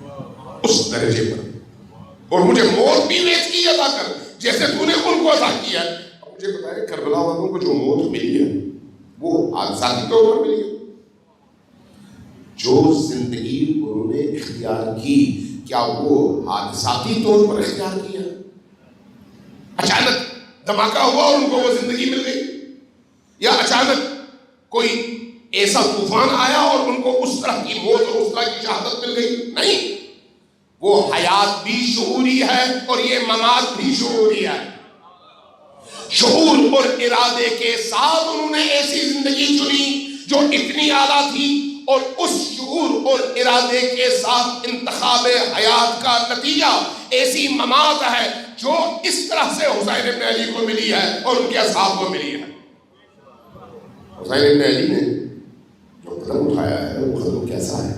اس درجے پر، اور مجھے موت بھی ویس کی عطا کر جیسے تو نے ان کو عطا کیا ہے. مجھے بتائیں کربلا والوں کو جو موت ملی ہے وہ حادثاتی طور پر ملی ہے؟ جو زندگی انہوں نے اختیار کی کیا وہ حادثاتی طور پر اختیار کیا؟ اچانک دھماکہ ہوا اور ان کو وہ زندگی مل گئی، یا اچانک کوئی ایسا طوفان آیا اور ان کو اس طرح کی موت اور اس طرح کی شہادت مل گئی؟ نہیں، وہ حیات بھی شعوری ہے اور یہ ممات بھی شعوری ہے. شعور اور ارادے کے ساتھ انہوں نے ایسی زندگی چنی جو اتنی اعلیٰ تھی، اور اس شعور اور ارادے کے ساتھ انتخاب حیات کا نتیجہ ایسی ممات ہے جو اس طرح سے حسین ابن علی کو ملی ہے اور ان کے اصحاب کو ملی ہے. حسین ابن علی نے جو قدم اٹھایا ہے وہ قدم کیسا ہے؟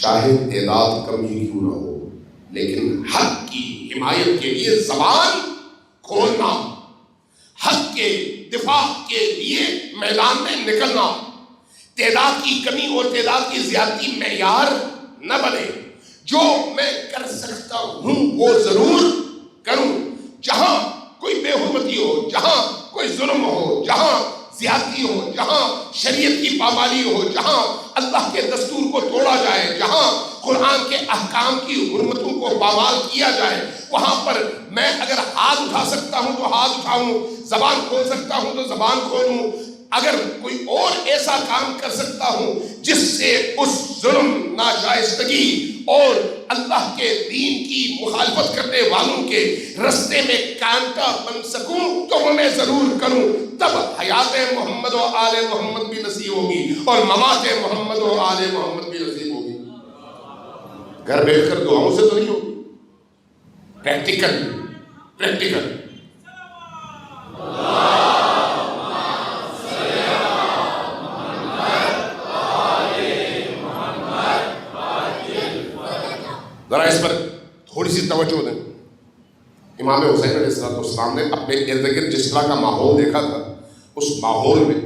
چاہے تعداد کم ہی کیوں نہ ہو، لیکن حق کی حمایت کے لیے زبان کھولنا، حق کے دفاع کے لیے میدان میں نکلنا، تعداد کی کمی اور تعداد کی زیادتی معیار نہ بنے. جو میں کر سکتا ہوں وہ ضرور کروں. جہاں کوئی بے حرمتی ہو، جہاں کوئی ظلم ہو، جہاں زیادتی ہو، جہاں شریعت کی پامالی ہو، جہاں اللہ کے دستور کو توڑا جائے، جہاں قرآن کے احکام کی حرمتوں کو پامال کیا جائے، وہاں پر میں اگر ہاتھ اٹھا سکتا ہوں تو ہاتھ اٹھاؤں، زبان کھول سکتا ہوں تو زبان کھولوں. اگر کوئی اور ایسا کام کر سکتا ہوں جس سے اس ظلم، ناشائستگی اور اللہ کے دین کی مخالفت کرنے والوں کے رستے میں کانٹا بن سکوں تو وہ میں ضرور کروں. تب حیات محمد و آل محمد بھی نصیب ہوگی اور ممات محمد و آل محمد بھی نصیب ہوگی. گھر بیٹھ کر دعاؤں سے تو نہیں ہوگی، پریکٹیکل. ذرا اس پر تھوڑی سی توجہ دیں. امام حسین علیہ السلام نے اپنے ارد گرد جس طرح کا ماحول دیکھا تھا، اس ماحول میں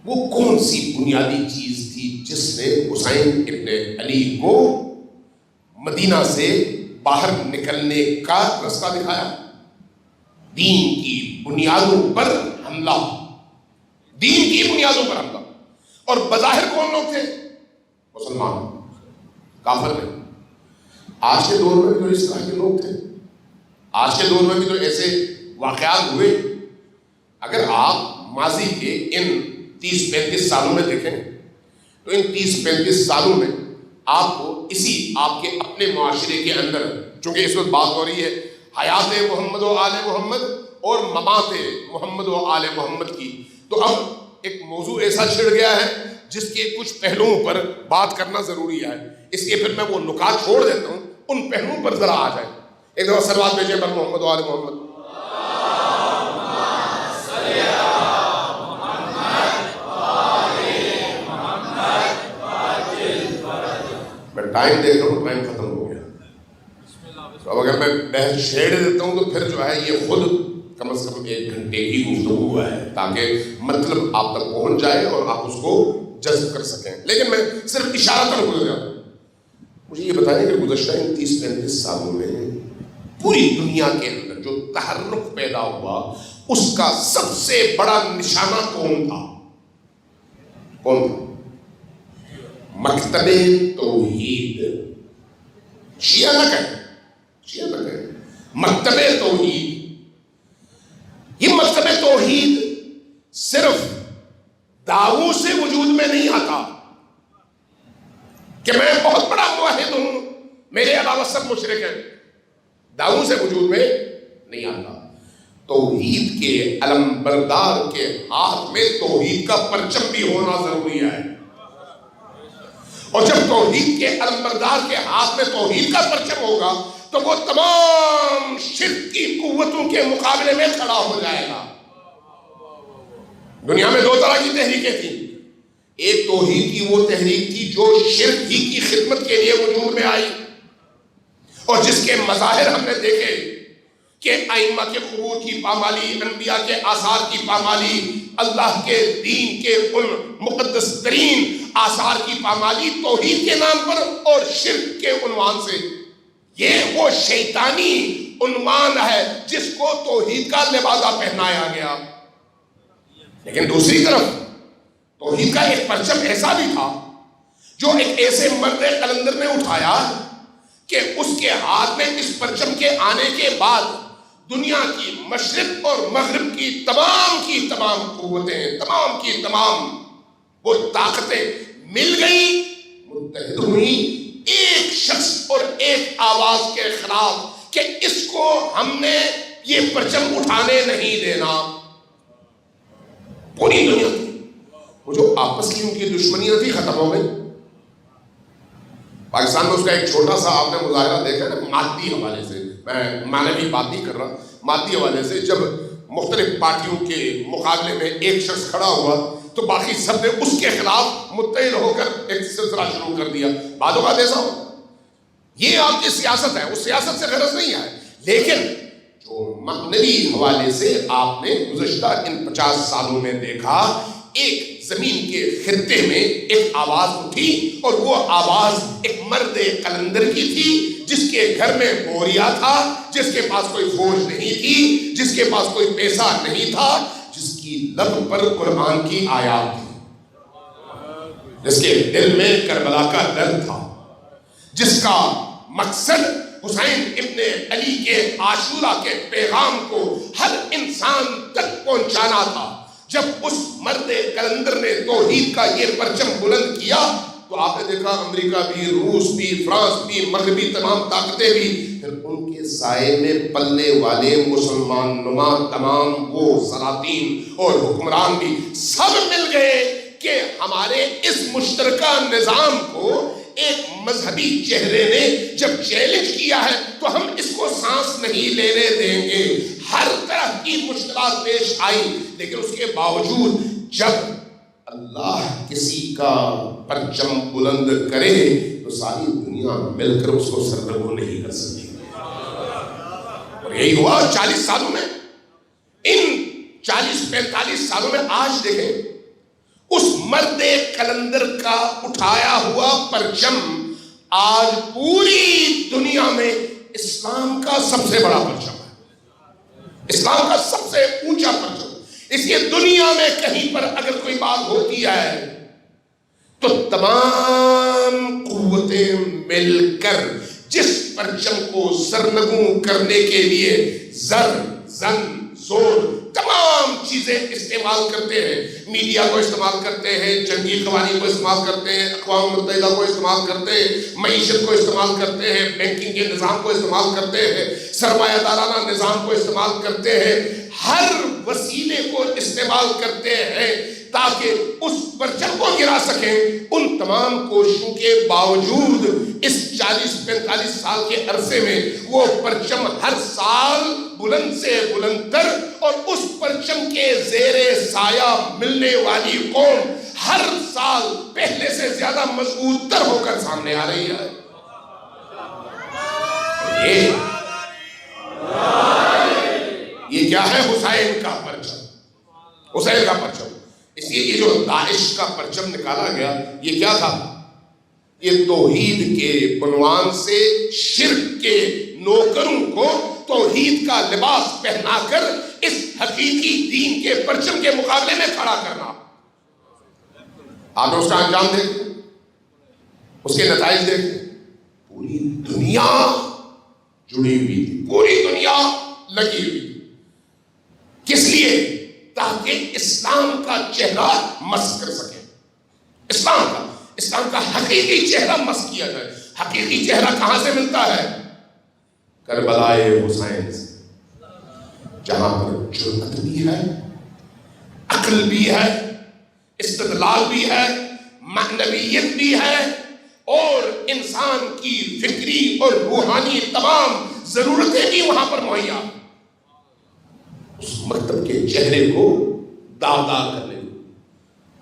وہ کون سی بنیادی چیز تھی جس نے حسین ابن علی کو مدینہ سے باہر نکلنے کا راستہ دکھایا؟ دین کی بنیادوں پر حملہ، دین کی بنیادوں پر حملہ. اور بظاہر کون لوگ تھے؟ مسلمان، کافر نہیں. آج کے دور میں بھی تو اس طرح کے لوگ تھے، آج کے دور میں بھی تو ایسے واقعات ہوئے. اگر آپ ماضی کے ان 30-35 سالوں میں دیکھیں تو ان 30-35 سالوں میں آپ کو اسی آپ کے اپنے معاشرے کے اندر، چونکہ اس وقت بات ہو رہی ہے حیات محمد و آل محمد اور ممات محمد و آل محمد کی، تو اب ایک موضوع ایسا چھڑ گیا ہے جس کے کچھ پہلوؤں پر بات کرنا ضروری ہے. اس لیے پھر میں وہ نکات چھوڑ دیتا ہوں، ان پہلوؤں پر ذرا آ جائیں. ایک دفعہ صلوات بھیجیں پر محمد و آل محمد. ٹائم دیکھ رہا ہوں، ٹائم ختم ہو گیا. اب اگر میں بحث چھیڑ دیتا ہوں تو پھر جو ہے یہ خود کم از کم 1 گھنٹے کی گفتگو ہے تاکہ مطلب آپ تک پہنچ جائے اور آپ اس کو جذب کر سکیں. لیکن میں صرف اشارہ کر گزر جاتا ہوں. مجھے یہ بتائیں کہ گزشتہ ان 30-35 سالوں میں پوری دنیا کے اندر جو تحرک پیدا ہوا اس کا سب سے بڑا نشانہ کون تھا؟ کون تھا؟ مکتب توحید. شیعہ نہ کہیں مکتب توحید. یہ مکتب توحید صرف دعووں سے وجود میں نہیں آتا کہ میں بہت بڑا موحد ہوں، میرے علاوہ سب مشرک ہیں. دعووں سے وجود میں نہیں آتا. توحید کے علم بردار کے ہاتھ میں توحید کا پرچم بھی ہونا ضروری ہے. اور جب توحید کے علم بردار کے ہاتھ میں توحید کا پرچم ہوگا تو وہ تمام شرک کی قوتوں کے مقابلے میں کھڑا ہو جائے گا. دنیا میں 2 طرح کی تحریکیں تھیں. ایک توحید کی وہ تحریک تھی جو شرک ہی کی خدمت کے لیے وجود میں آئی اور جس کے مظاہر ہم نے دیکھے کہ ائمہ کے قبور کی پامالی، انبیاء کے آثار کی پامالی، اللہ کے دین کے ان مقدس ترین آثار کی پامالی توحید کے نام پر اور شرک کے عنوان سے. یہ وہ شیطانی عنوان ہے جس کو توحید کا لبادہ پہنایا گیا. لیکن دوسری طرف توحید کا ایک پرچم ایسا بھی تھا جو ایک ایسے مرد قلندر نے اٹھایا کہ اس کے ہاتھ میں اس پرچم کے آنے کے بعد دنیا کی مشرق اور مغرب کی تمام قوتیں، تمام کی تمام وہ طاقتیں مل گئی، متحد ہوئی ایک شخص اور ایک آواز کے خلاف کہ اس کو ہم نے یہ پرچم اٹھانے نہیں دینا. پوری دنیا کی وہ جو آپس کی ان کی دشمنیاں تھی ختم ہو گئی. پاکستان میں اس کا ایک چھوٹا سا آپ نے مظاہرہ دیکھا نا مادی حوالے سے، میں معنوی بات نہیں کر رہا، مادی حوالے سے جب مختلف پارٹیوں کے مقابلے میں ایک شخص کھڑا ہوا تو باقی سب نے اس کے خلاف متحد ہو کر ایک سلسلہ شروع کر دیا. بعد اوقات ایسا ہو، یہ آپ کی سیاست ہے، اس سیاست سے غرض نہیں ہے. لیکن جو معنوی حوالے سے آپ نے گزشتہ ان 50 سالوں میں دیکھا ایک زمین کے خطے میں ایک آواز اٹھی اور وہ آواز ایک مرد قلندر کی تھی جس کے گھر میں بوریا تھا، جس کے پاس کوئی فوج نہیں تھی، جس کے پاس کوئی پیسہ نہیں تھا، جس کی لب پر قرآن کی آیات تھی، جس کے دل میں کربلا کا درد تھا، جس کا مقصد حسین ابن علی کے عاشورہ کے پیغام کو ہر انسان تک پہنچانا تھا. جب اس مرد قلندر نے توحید کا یہ پرچم بلند کیا تو آپ نے دیکھا امریکہ بھی، روس بھی، فرانس بھی، مغربی تمام طاقتیں بھی، پھر ان کے سائے میں پلنے والے مسلمان نما تمام وہ سلاطین اور حکمران بھی سب مل گئے کہ ہمارے اس مشترکہ نظام کو ایک مذہبی چہرے نے جب چیلنج کیا ہے تو ہم اس کو سانس نہیں لینے دیں گے. ہر طرح کی مشکلات پیش آئی لیکن اس کے باوجود جب اللہ کسی کا پرچم بلند کرے تو ساری دنیا مل کر اس کو سرنگو نہیں کر سکتی. اور یہی ہوا 40 سالوں میں. ان 40-45 سالوں میں آج دیکھیں اس مرد قلندر کا اٹھایا ہوا پرچم آج پوری دنیا میں اسلام کا سب سے بڑا پرچم ہے، اسلام کا سب سے اونچا پرچم. اس کے دنیا میں کہیں پر اگر کوئی بات ہوتی ہے تو تمام قوتیں مل کر جس پرچم کو سرنگوں کرنے کے لیے زر، زن، زور تمام چیزیں استعمال کرتے ہیں. میڈیا کو استعمال کرتے ہیں، جنگی قوانین کو استعمال کرتے ہیں، اقوام متحدہ کو استعمال کرتے ہیں، معیشت کو استعمال کرتے ہیں، بینکنگ کے نظام کو استعمال کرتے ہیں، سرمایہ دارانہ نظام کو استعمال کرتے ہیں، ہر وسیلے کو استعمال کرتے ہیں تاکہ اس پرچم کو گرا سکیں. ان تمام کوششوں کے باوجود اس 40-45 سال کے عرصے میں وہ پرچم ہر سال بلند سے بلند تر اور اس پرچم کے زیر سایہ ملنے والی قوم ہر سال پہلے سے زیادہ مضبوط تر ہو کر سامنے آ رہی ہے. یہ کیا ہے؟ حسین کا پرچم، حسین کا پرچم۔ اس لیے یہ جو داعش کا پرچم نکالا گیا، یہ کیا تھا؟ یہ توحید کے عنوان سے شرک کے نوکروں کو توحید کا لباس پہنا کر اس حقیقی دین کے پرچم کے مقابلے میں کھڑا کرنا۔ آپ نے اس کا انجام دیکھیں، اس کے نتائج دیکھیں۔ پوری دنیا جڑی ہوئی تھی، پوری دنیا لگی ہوئی تھی۔ کس لیے؟ تاکہ اسلام کا چہرہ مس کر سکے، اسلام کا حقیقی چہرہ مس کیا جائے۔ حقیقی چہرہ کہاں سے ملتا ہے؟ کربلائے حسین سے، جہاں پر جرأت بھی ہے، عقل بھی ہے، استدلال بھی ہے، معنویت بھی ہے، اور انسان کی فکری اور روحانی تمام ضرورتیں بھی وہاں پر مہیا۔ اس مکتب کے چہرے کو داغدار کرنے کو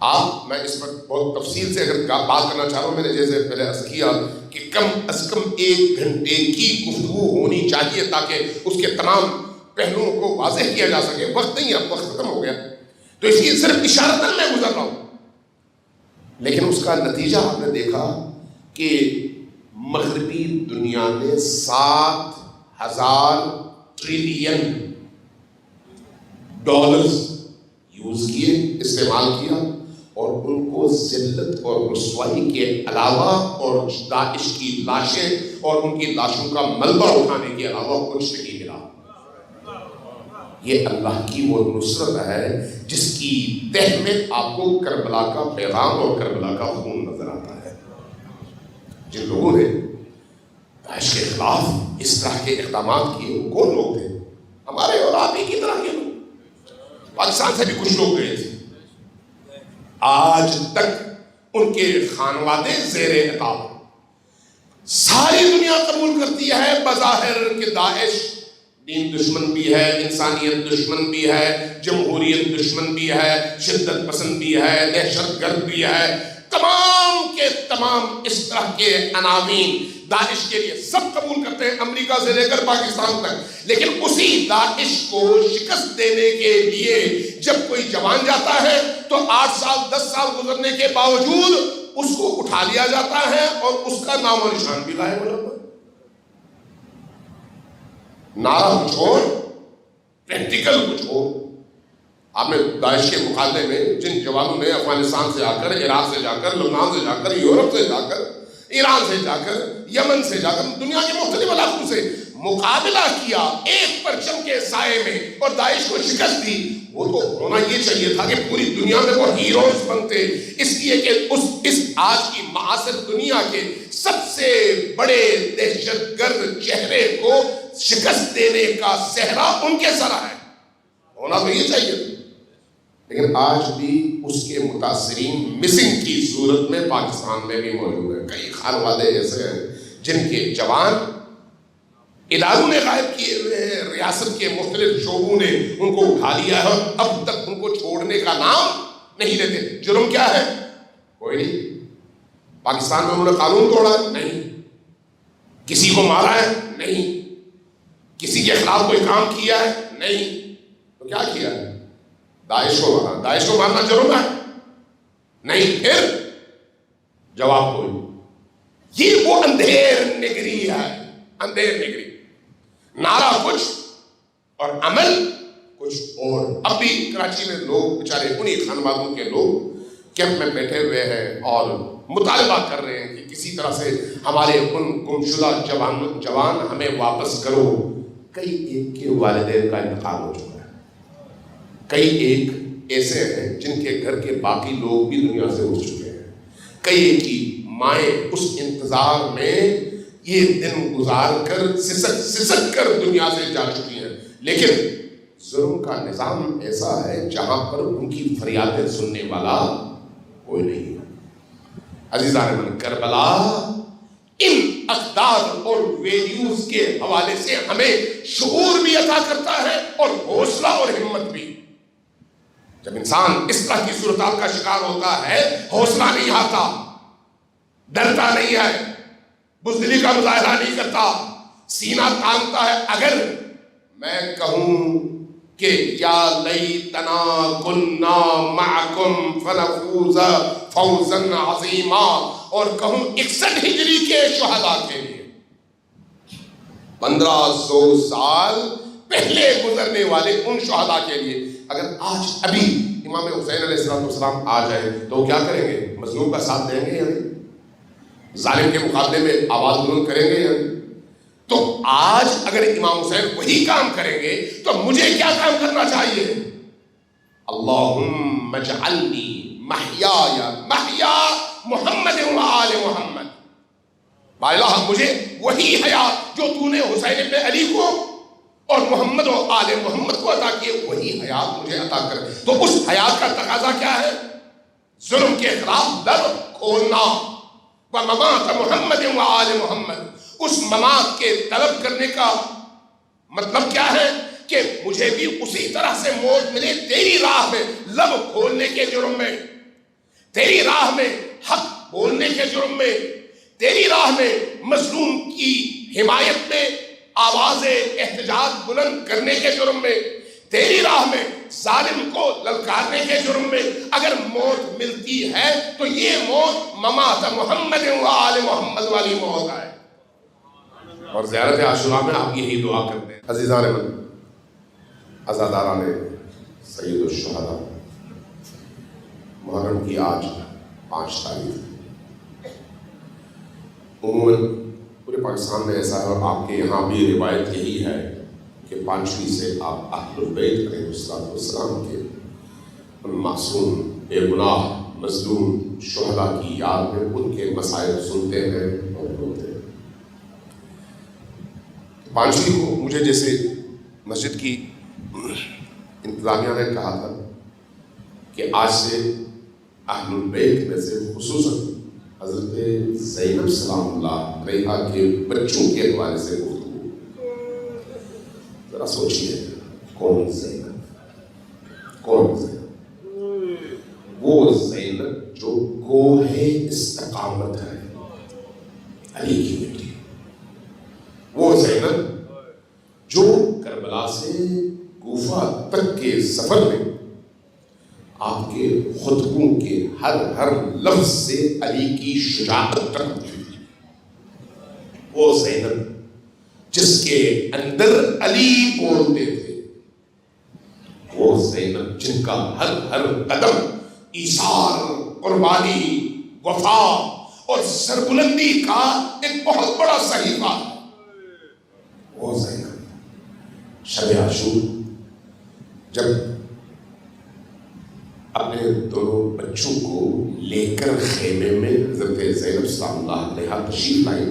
آپ، میں اس پر بہت تفصیل سے اگر بات کرنا چاہ رہا ہوں، میں نے جیسے پہلے عرض کیا کہ کم از کم 1 گھنٹے کی گفتگو ہونی چاہیے تاکہ اس کے تمام پہلوؤں کو واضح کیا جا سکے۔ وقت نہیں ہے، اب وقت ختم ہو گیا، تو اس لیے صرف اشارتاً میں گزر رہا ہوں۔ لیکن اس کا نتیجہ آپ نے دیکھا کہ مغربی دنیا نے 7,000 ٹریلین ڈالرز یوز کیے، استعمال کیا، اور ان کو ذلت اور رسوائی کے علاوہ اور داعش کی لاشیں اور ان کی لاشوں کا ملبہ اٹھانے کے علاوہ کچھ نہیں ملا۔ یہ اللہ کی وہ نصرت ہے جس کی تہ میں آپ کو کربلا کا پیغام اور کربلا کا خون نظر آتا ہے۔ جن لوگوں نے داعش کے خلاف اس طرح کے اقدامات کیے، وہ کون لوگ تھے؟ ہمارے اور آپ ہی کی طرح کے لوگ، پاکستان سے بھی کچھ لوگ گئے تھے۔ آج تک ان کے خانوادے زیر عقاب۔ ساری دنیا قبول کرتی ہے بظاہر کہ داعش دین دشمن بھی ہے، انسانیت دشمن بھی ہے، جمہوریت دشمن بھی ہے، شدت پسند بھی ہے، دہشت گرد بھی ہے، تمام کے تمام اس طرح کے عناوین داعش کے لیے سب قبول کرتے ہیں، امریکہ سے لے کر پاکستان تک۔ لیکن اسی داعش کو شکست دینے کے لیے جب کوئی جوان جاتا ہے تو 8 سال 10 سال گزرنے کے باوجود اس کو اٹھا لیا جاتا ہے اور اس کا نام و نشان بھی غائب ہو جاتا ہے۔ نعرہ کچھ اور، پریکٹیکل کچھ اور۔ آپ نے داعش کے مقابلے میں جن جوانوں نے افغانستان سے آ کر، عراق سے جا کر، لبنان سے جا کر، یورپ سے جا کر، ایران سے جا کر، یمن سے جا کر، دنیا کے مختلف علاقوں سے مقابلہ کیا ایک پرچم کے سائے میں اور داعش کو شکست دی، وہ تو ہونا یہ چاہیے تھا کہ پوری دنیا میں وہ ہیروز بنتے، اس لیے کہ اس آج کی معاصر دنیا کے سب سے بڑے دہشت گرد چہرے کو شکست دینے کا صحرا ان کے سر ہے، ہونا تو یہ چاہیے تھا۔ لیکن آج بھی اس کے متاثرین مسنگ کی صورت میں پاکستان میں بھی موجود ہیں۔ کئی خانوادے ایسے ہیں جن کے جوان اداروں نے غائب کیے ہوئے ہیں، ریاست کے مختلف شعبوں نے ان کو اٹھا لیا ہے، اب تک ان کو چھوڑنے کا نام نہیں لیتے۔ جرم کیا ہے؟ کوئی نہیں۔ پاکستان میں انہوں نے قانون توڑا ہے؟ نہیں۔ کسی کو مارا ہے؟ نہیں۔ کسی کے خلاف کوئی کام کیا ہے؟ نہیں۔ تو کیا کیا ہے؟ داعش کو مارا۔ داعش کو مارنا جرم ہے؟ نہیں۔ پھر جواب کوئی۔ یہ وہ اندھیر نگری ہے، اندھیر نگری، نعرہ کچھ اور عمل کچھ اور۔ اب بھی کراچی میں لوگ بیچارے انہی خانوادوں کے لوگ کیمپ میں بیٹھے ہوئے ہیں اور مطالبہ کر رہے ہیں کہ کسی طرح سے ہمارے ان گمشدہ جوان ہمیں واپس کرو۔ کئی ایک کے والدین کا انتقال ہو چکا ہے، کئی ایک ایسے ہیں جن کے گھر کے باقی لوگ بھی دنیا سے اٹھ چکے ہیں، کئی ایک کی مائیں اس انتظار میں یہ دن گزار کر سسک کر دنیا سے جا چکی ہیں۔ لیکن ظلم کا نظام ایسا ہے جہاں پر ان کی فریادیں سننے والا کوئی نہیں ہے۔ عزیزان من، کربلا ان اقدار اور ویلیوز کے حوالے سے ہمیں شعور بھی عطا کرتا ہے اور حوصلہ اور ہمت بھی۔ جب انسان اس طرح کی صورتحال کا شکار ہوتا ہے، حوصلہ نہیں آتا، ڈرتا نہیں ہے، بزدلی کا مظاہرہ نہیں کرتا، سینہ تانتا ہے اگر میں کہوں کہ یا لیتنا کنا معکم فنفوز فوزا عظیما، اور کہوں 61 ہجری کے شہداء کے لیے 1500 سال پہلے گزرنے والے ان شہداء کے لیے اگر آج ابھی امام حسین علیہ السلام آ جائیں تو وہ کیا کریں گے؟ مظلوم کا ساتھ دیں گے یا نہیں؟ ظالم کے مقابلے میں آواز بلند کریں گے یا نہیں؟ تو آج اگر امام حسین وہی کام کریں گے تو مجھے کیا کام کرنا چاہیے؟ اللہم اجعلنی محیای محیا محمد و آل محمد، الہ مجھے وہی حیات جو تو نے حسین ابن علی کو اور محمد و آل محمد کو عطا کیے وہی حیات مجھے عطا کر۔ تو اس حیات کا تقاضا کیا ہے؟ ظلم کے خلاف لب کھولنا، وممات محمد و آل محمد، اس ممات کے طلب کرنے کا مطلب کیا ہے؟ کہ مجھے بھی اسی طرح سے موت ملے تیری راہ میں لب کھولنے کے جرم میں، تیری راہ میں حق بولنے کے جرم میں، تیری راہ میں مظلوم کی حمایت میں آواز احتجاج بلند کرنے کے جرم میں، تیری راہ میں ظالم کو للکارنے کے جرم میں اگر موت ملتی ہے تو یہ موت ممات محمد و آل محمد والی موت ہے۔ اور زیارت عاشوراء میں آپ یہی دعا کرتے ہیں۔ عزیزان من، عزاداران سید الشہداء، محرم کی آج 5 تاریخ، عموماً پورے پاکستان میں ایسا ہے اور آپ کے یہاں بھی روایت یہی ہے کہ 5ویں سے آپ اہل البیت علیہ السلام کے ان معصوم بے گناہ مظلوم شہداء کی یاد میں ان کے مسائل سنتے ہیں اور بولتے ہیں۔ 5ویں کو مجھے جیسے مسجد کی انتظامیہ نے کہا تھا کہ آج سے اہل البیت میں سے خصوصاً حضرت زینب سلام اللہ علیہا کے بچوں کے حوالے سے گفتگو۔ ذرا سوچیے، کون زینب؟ کون زینب؟ وہ زینب جو کوہ استقامت ہے، علی کی بیٹی، وہ زینب جو کربلا سے کوفہ تک کے سفر میں آپ کے خطبوں کے ہر لفظ سے علی کی شجاعت تک موجود ہے۔ وہ زینب جس کے اندر علی بولتے تھے، وہ زینب جن کا ہر قدم ایثار، قربانی، وفا اور سربلندی کا ایک بہت بڑا صحیفہ ہے۔ وہ زینب شب عاشور جب اپنے دونوں بچوں کو لے کر خیمے میں حضرت زینب سلام اللہ علیہا تشریف لائی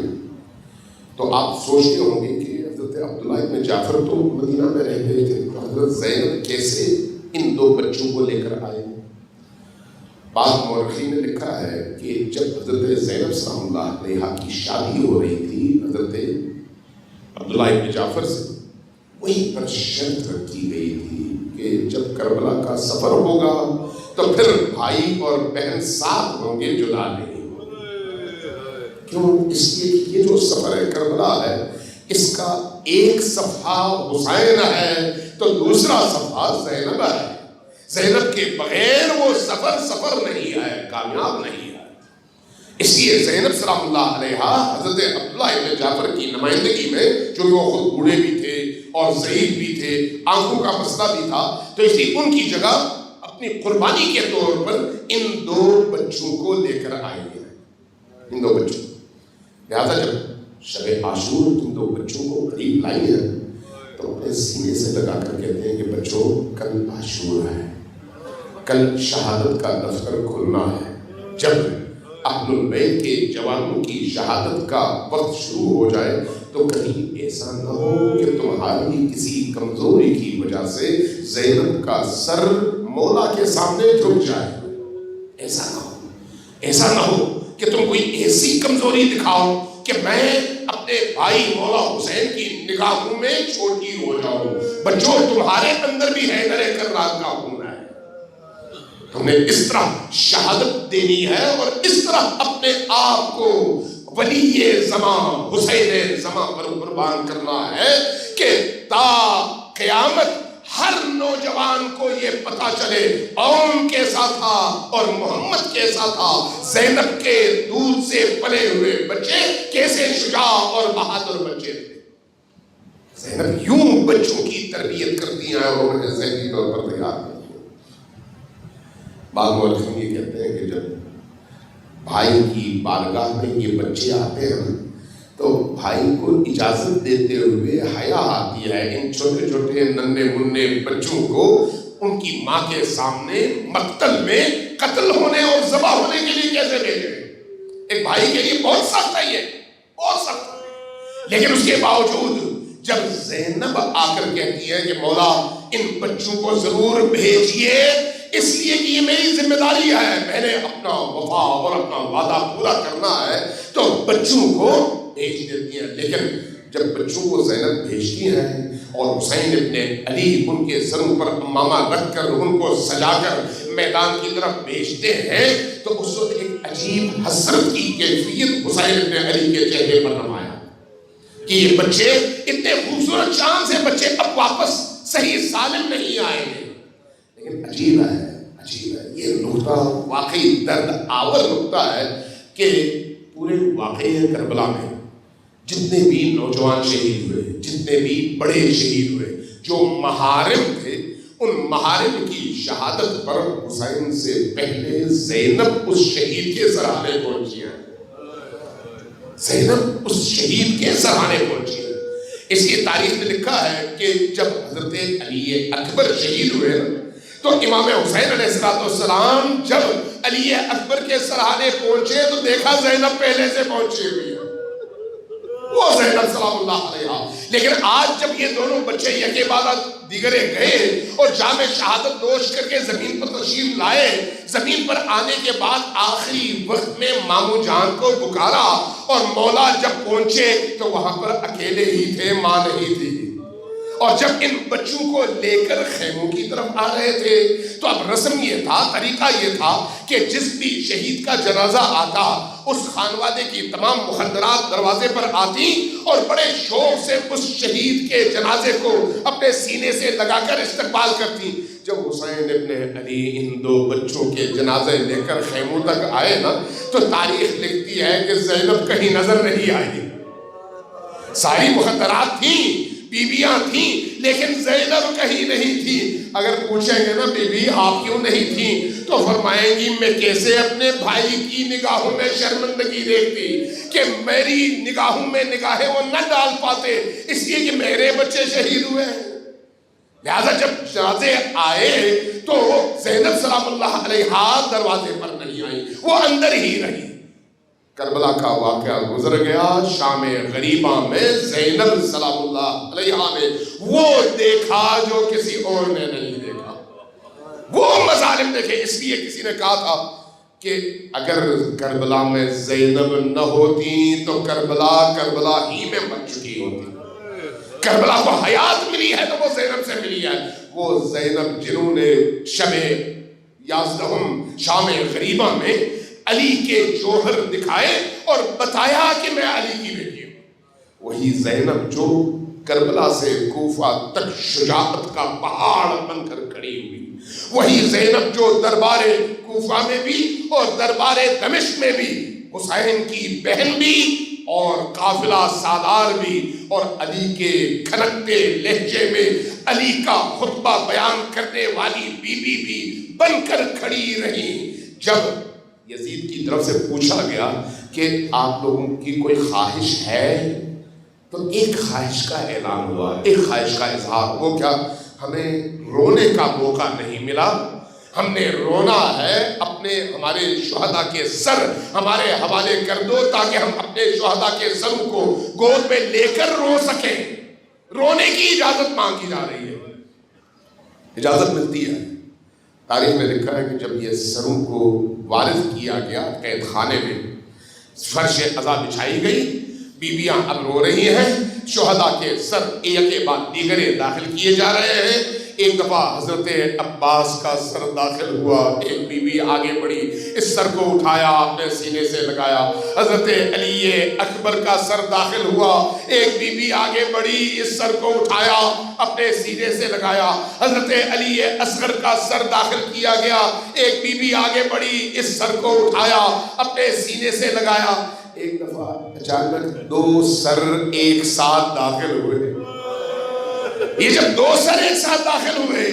تو آپ سوچتے ہوں گے کہ حضرت عبداللہ ابن جعفر تو مدینہ میں رہ گئے تھے، تو حضرت زینب کیسے ان 2 بچوں کو لے کر آئے؟ بعض مورخین نے لکھا ہے کہ جب حضرت زینب سلام اللہ علیہا کی شادی ہو رہی تھی حضرت عبداللہ ابن جعفر سے، وہیں پر شرط رکھی گئی تھی کہ جب کربلا کا سفر ہوگا تو پھر بھائی اور بہن ساتھ ہوں گے، جدا نہیں ہوں گے۔ کیوں؟ اس لیے کہ یہ جو سفر کربلا ہے اس کا ایک صفحہ حسین ہے تو دوسرا صفحہ زینب ہے۔ زینب کے بغیر وہ سفر نہیں ہے، کامیاب نہیں ہے۔ اس لیے زینب سلام اللہ علیہا حضرت عبداللہ ابن جعفر کی نمائندگی میں، جو وہ خود بوڑھے بھی تھے اور ضعیف بھی تھے، آنکھوں کا مسئلہ بھی تھا، تو اس لیے ان کی جگہ اپنی قربانی کے طور پر ان 2 بچوں کو لے کر آئے ہیں، ان 2 بچوں۔ لہذا جب شب عاشور ان 2 بچوں کو قریب لائی ہے تو اپنے سینے سے لگا کر کہتے ہیں کہ بچوں کل عاشور ہے، کل شہادت کا دفتر کھلنا ہے۔ جب اہل البیت کے جوانوں کی شہادت کا وقت شروع ہو جائے تو کہیں ایسا نہ ہو کہ تمہاری کسی کمزوری کی وجہ سے زینب کا سر مولا کے سامنے جھک جائے۔ ایسا نہ ہو، ایسا نہ ہو کہ تم کوئی ایسی کمزوری دکھاؤ کہ میں اپنے بھائی مولا حسین کی نگاہوں میں چھوٹی ہو جاؤں۔ بچوں، تمہارے اندر بھی حیدر کرار کا ہونا ہے، تمہیں اس طرح شہادت دینی ہے اور اس طرح اپنے آپ کو ولی زمان حسین زمان پر قربان کرنا ہے کہ تا قیامت ہر نوجوان کو یہ پتا چلے اوم کیسا تھا اور محمد کیسا تھا، زینب کے دودھ سے پلے ہوئے بچے کیسے شجاع اور بہادر بچے تھے۔ زینب یوں بچوں کی تربیت کرتی ہیں اور انہیں ذہنی طور پر تیار کرتی ہیں۔ بعض مورخین یہ کہتے ہیں کہ جب بھائی کی بارگاہ میں یہ بچے آتے ہیں تو بھائی کو اجازت دیتے ہوئے حیا آتی ہے ان چھوٹے چھوٹے ننھے منھے بچوں کو ان کی ماں کے سامنے مقتل میں قتل ہونے اور ذبح ہونے کے لیے کیسے بھیجے۔ ایک بھائی کے لیے بہت سخت ہے، یہ بہت سخت ہے، لیکن اس کے باوجود جب زینب آ کر کہتی ہے کہ مولا ان بچوں کو ضرور بھیجیے اس لیے کہ یہ میری ذمہ داری ہے، میں نے اپنا وفا اور اپنا وعدہ پورا کرنا ہے، تو بچوں کو بھیج دیتی ہیں۔ لیکن جب بچوں کو زینب بھیجتی ہیں اور حسین ابن علی ان کے سروں پر امامہ رکھ کر ان کو سجا کر میدان کی طرف بھیجتے ہیں تو اس وقت ایک عجیب حسرت کی کیفیت حسین ابن علی کے چہرے پر نمایا کہ یہ بچے اتنے خوبصورت چاند سے بچے اب واپس صحیح سالم نہیں آئیں گے۔ لیکن عجیب ہے یہ نقطہ واقعی درد آور نقطہ ہے کہ پورے واقعے کربلا میں جتنے بھی نوجوان شہید ہوئے، جتنے بھی بڑے شہید ہوئے، جو محارم تھے، ان محارم کی شہادت پر حسین سے پہلے زینب اس شہید کے سرانے پہنچی ہے۔ زینب اس شہید کے سرانے پہنچی ہے۔ اس کی تاریخ میں لکھا ہے کہ جب حضرت علی اکبر شہید ہوئے تو امام حسین علیہ السلام جب علی اکبر کے سرانے پہنچے تو دیکھا زینب پہلے سے پہنچی ہوئی ہے، وہ زینب سلام اللہ علیہا۔ لیکن آج جب یہ دونوں بچے یکے بعد دیگرے گئے اور جام شہادت نوش کر کے زمین پر تشریف لائے، زمین پر آنے کے بعد آخری وقت میں مامو جان کو پکارا اور مولا جب پہنچے تو وہاں پر اکیلے ہی تھے، ماں نہیں تھی، اور جب ان بچوں کو لے کر خیموں کی طرف آ رہے تھے تو اب رسم یہ تھا، طریقہ یہ تھا کہ جس بھی شہید کا جنازہ آتا اس خانوادے کی تمام مخدرات دروازے پر آتی اور بڑے شوق سے اس شہید کے جنازے کو اپنے سینے سے لگا کر استقبال کرتی۔ جب حسین ابن علی ان دو بچوں کے جنازے لے کر خیموں تک آئے نا تو تاریخ لکھتی ہے کہ زینب کہیں نظر نہیں آئی۔ ساری مخدرات تھیں، بیویاں تھیں، لیکن زینب کہیں نہیں تھی۔ اگر پوچھیں گے نا بی بی آپ کیوں نہیں تھیں تو فرمائیں گی میں کیسے اپنے بھائی کی نگاہوں میں شرمندگی دیکھتی کہ میری نگاہوں میں نگاہیں وہ نہ ڈال پاتے اس لیے کہ میرے بچے شہید ہوئے ہیں۔ لہذا جب جنازے آئے تو زینب سلام اللہ علیہا دروازے پر نہیں آئی، وہ اندر ہی رہی۔ کربلا کا واقعہ گزر گیا، شام غریبہ میں زینب سلام اللہ علیہا نے وہ دیکھا جو کسی اور نے نہیں دیکھا، وہ مظالم دیکھے۔ اس لیے کسی نے کہا تھا کہ اگر کربلا میں زینب نہ ہوتی تو کربلا ہی میں مر چکی ہوتی۔ کربلا کو حیات ملی ہے تو وہ زینب سے ملی ہے، وہ زینب جنہوں نے شب 11 شام غریبہ میں علی کے جوہر دکھائے اور بتایا کہ میں علی کی بیٹی ہوں، وہی زینب جو کربلا سے کوفہ تک شجاعت کا پہاڑ بن کر کھڑی ہوئی، وہی زینب جو دربار کوفہ میں بھی اور دربار دمشق میں بھی حسین کی بہن بھی اور قافلہ سالار بھی اور علی کے کھنکتے لہجے میں علی کا خطبہ بیان کرنے والی بیوی بھی بن کر کھڑی رہی۔ جب یزید کی طرف سے پوچھا گیا کہ آپ لوگوں کی کوئی خواہش ہے تو ایک خواہش کا اعلان ہوا، ایک خواہش کا اظہار، وہ کیا؟ ہمیں رونے کا موقع نہیں ملا، ہم نے رونا ہے، ہمارے شہداء کے سر ہمارے حوالے کر دو تاکہ ہم اپنے شہداء کے سروں کو گود میں لے کر رو سکیں۔ رونے کی اجازت مانگی جا رہی ہے، اجازت ملتی ہے۔ تاریخ میں لکھا ہے کہ جب یہ سروں کو وارد کیا گیا قید خانے میں، فرش عزا بچھائی گئی، بیویاں اب رو رہی ہیں، شہداء کے سر ایک کے بعد دیگرے داخل کیے جا رہے ہیں، ایک دفعہ حضرت عباس کا سر داخل ہوا، ایک بی بی آگے بڑھی، اس سر کو اٹھایا، اپنے سینے سے لگایا۔ حضرت علی اکبر کا سر داخل ہوا، ایک بی بی آگے بڑھی، اس سر کو اٹھایا، اپنے سینے سے لگایا۔ حضرت علی اصغر کا سر داخل کیا گیا، ایک بی بی آگے بڑھی، اس سر کو اٹھایا، اپنے سینے سے لگایا۔ ایک دفعہ اچانک دو سر ایک ساتھ داخل ہوئے۔ یہ جب دو سر ایک ساتھ داخل ہوئے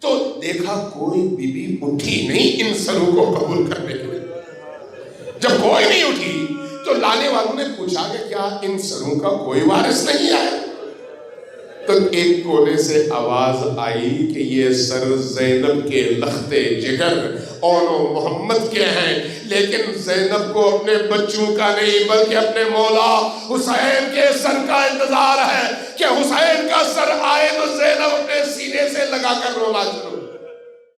تو دیکھا کوئی بی بی اٹھی نہیں ان سروں کو قبول کرنے کے لیے۔ جب کوئی نہیں اٹھی تو لانے والوں نے پوچھا کہ کیا ان سروں کا کوئی وارث نہیں آیا؟ تو ایک کونے سے آواز آئی کہ یہ سر زینب کے لخت جگر اون و محمد کے ہیں، لیکن زینب کو اپنے بچوں کا نہیں بلکہ اپنے مولا حسین کے سر کا انتظار ہے کہ حسین کا سر آئے تو زینب اپنے سینے سے لگا کر رونا شروع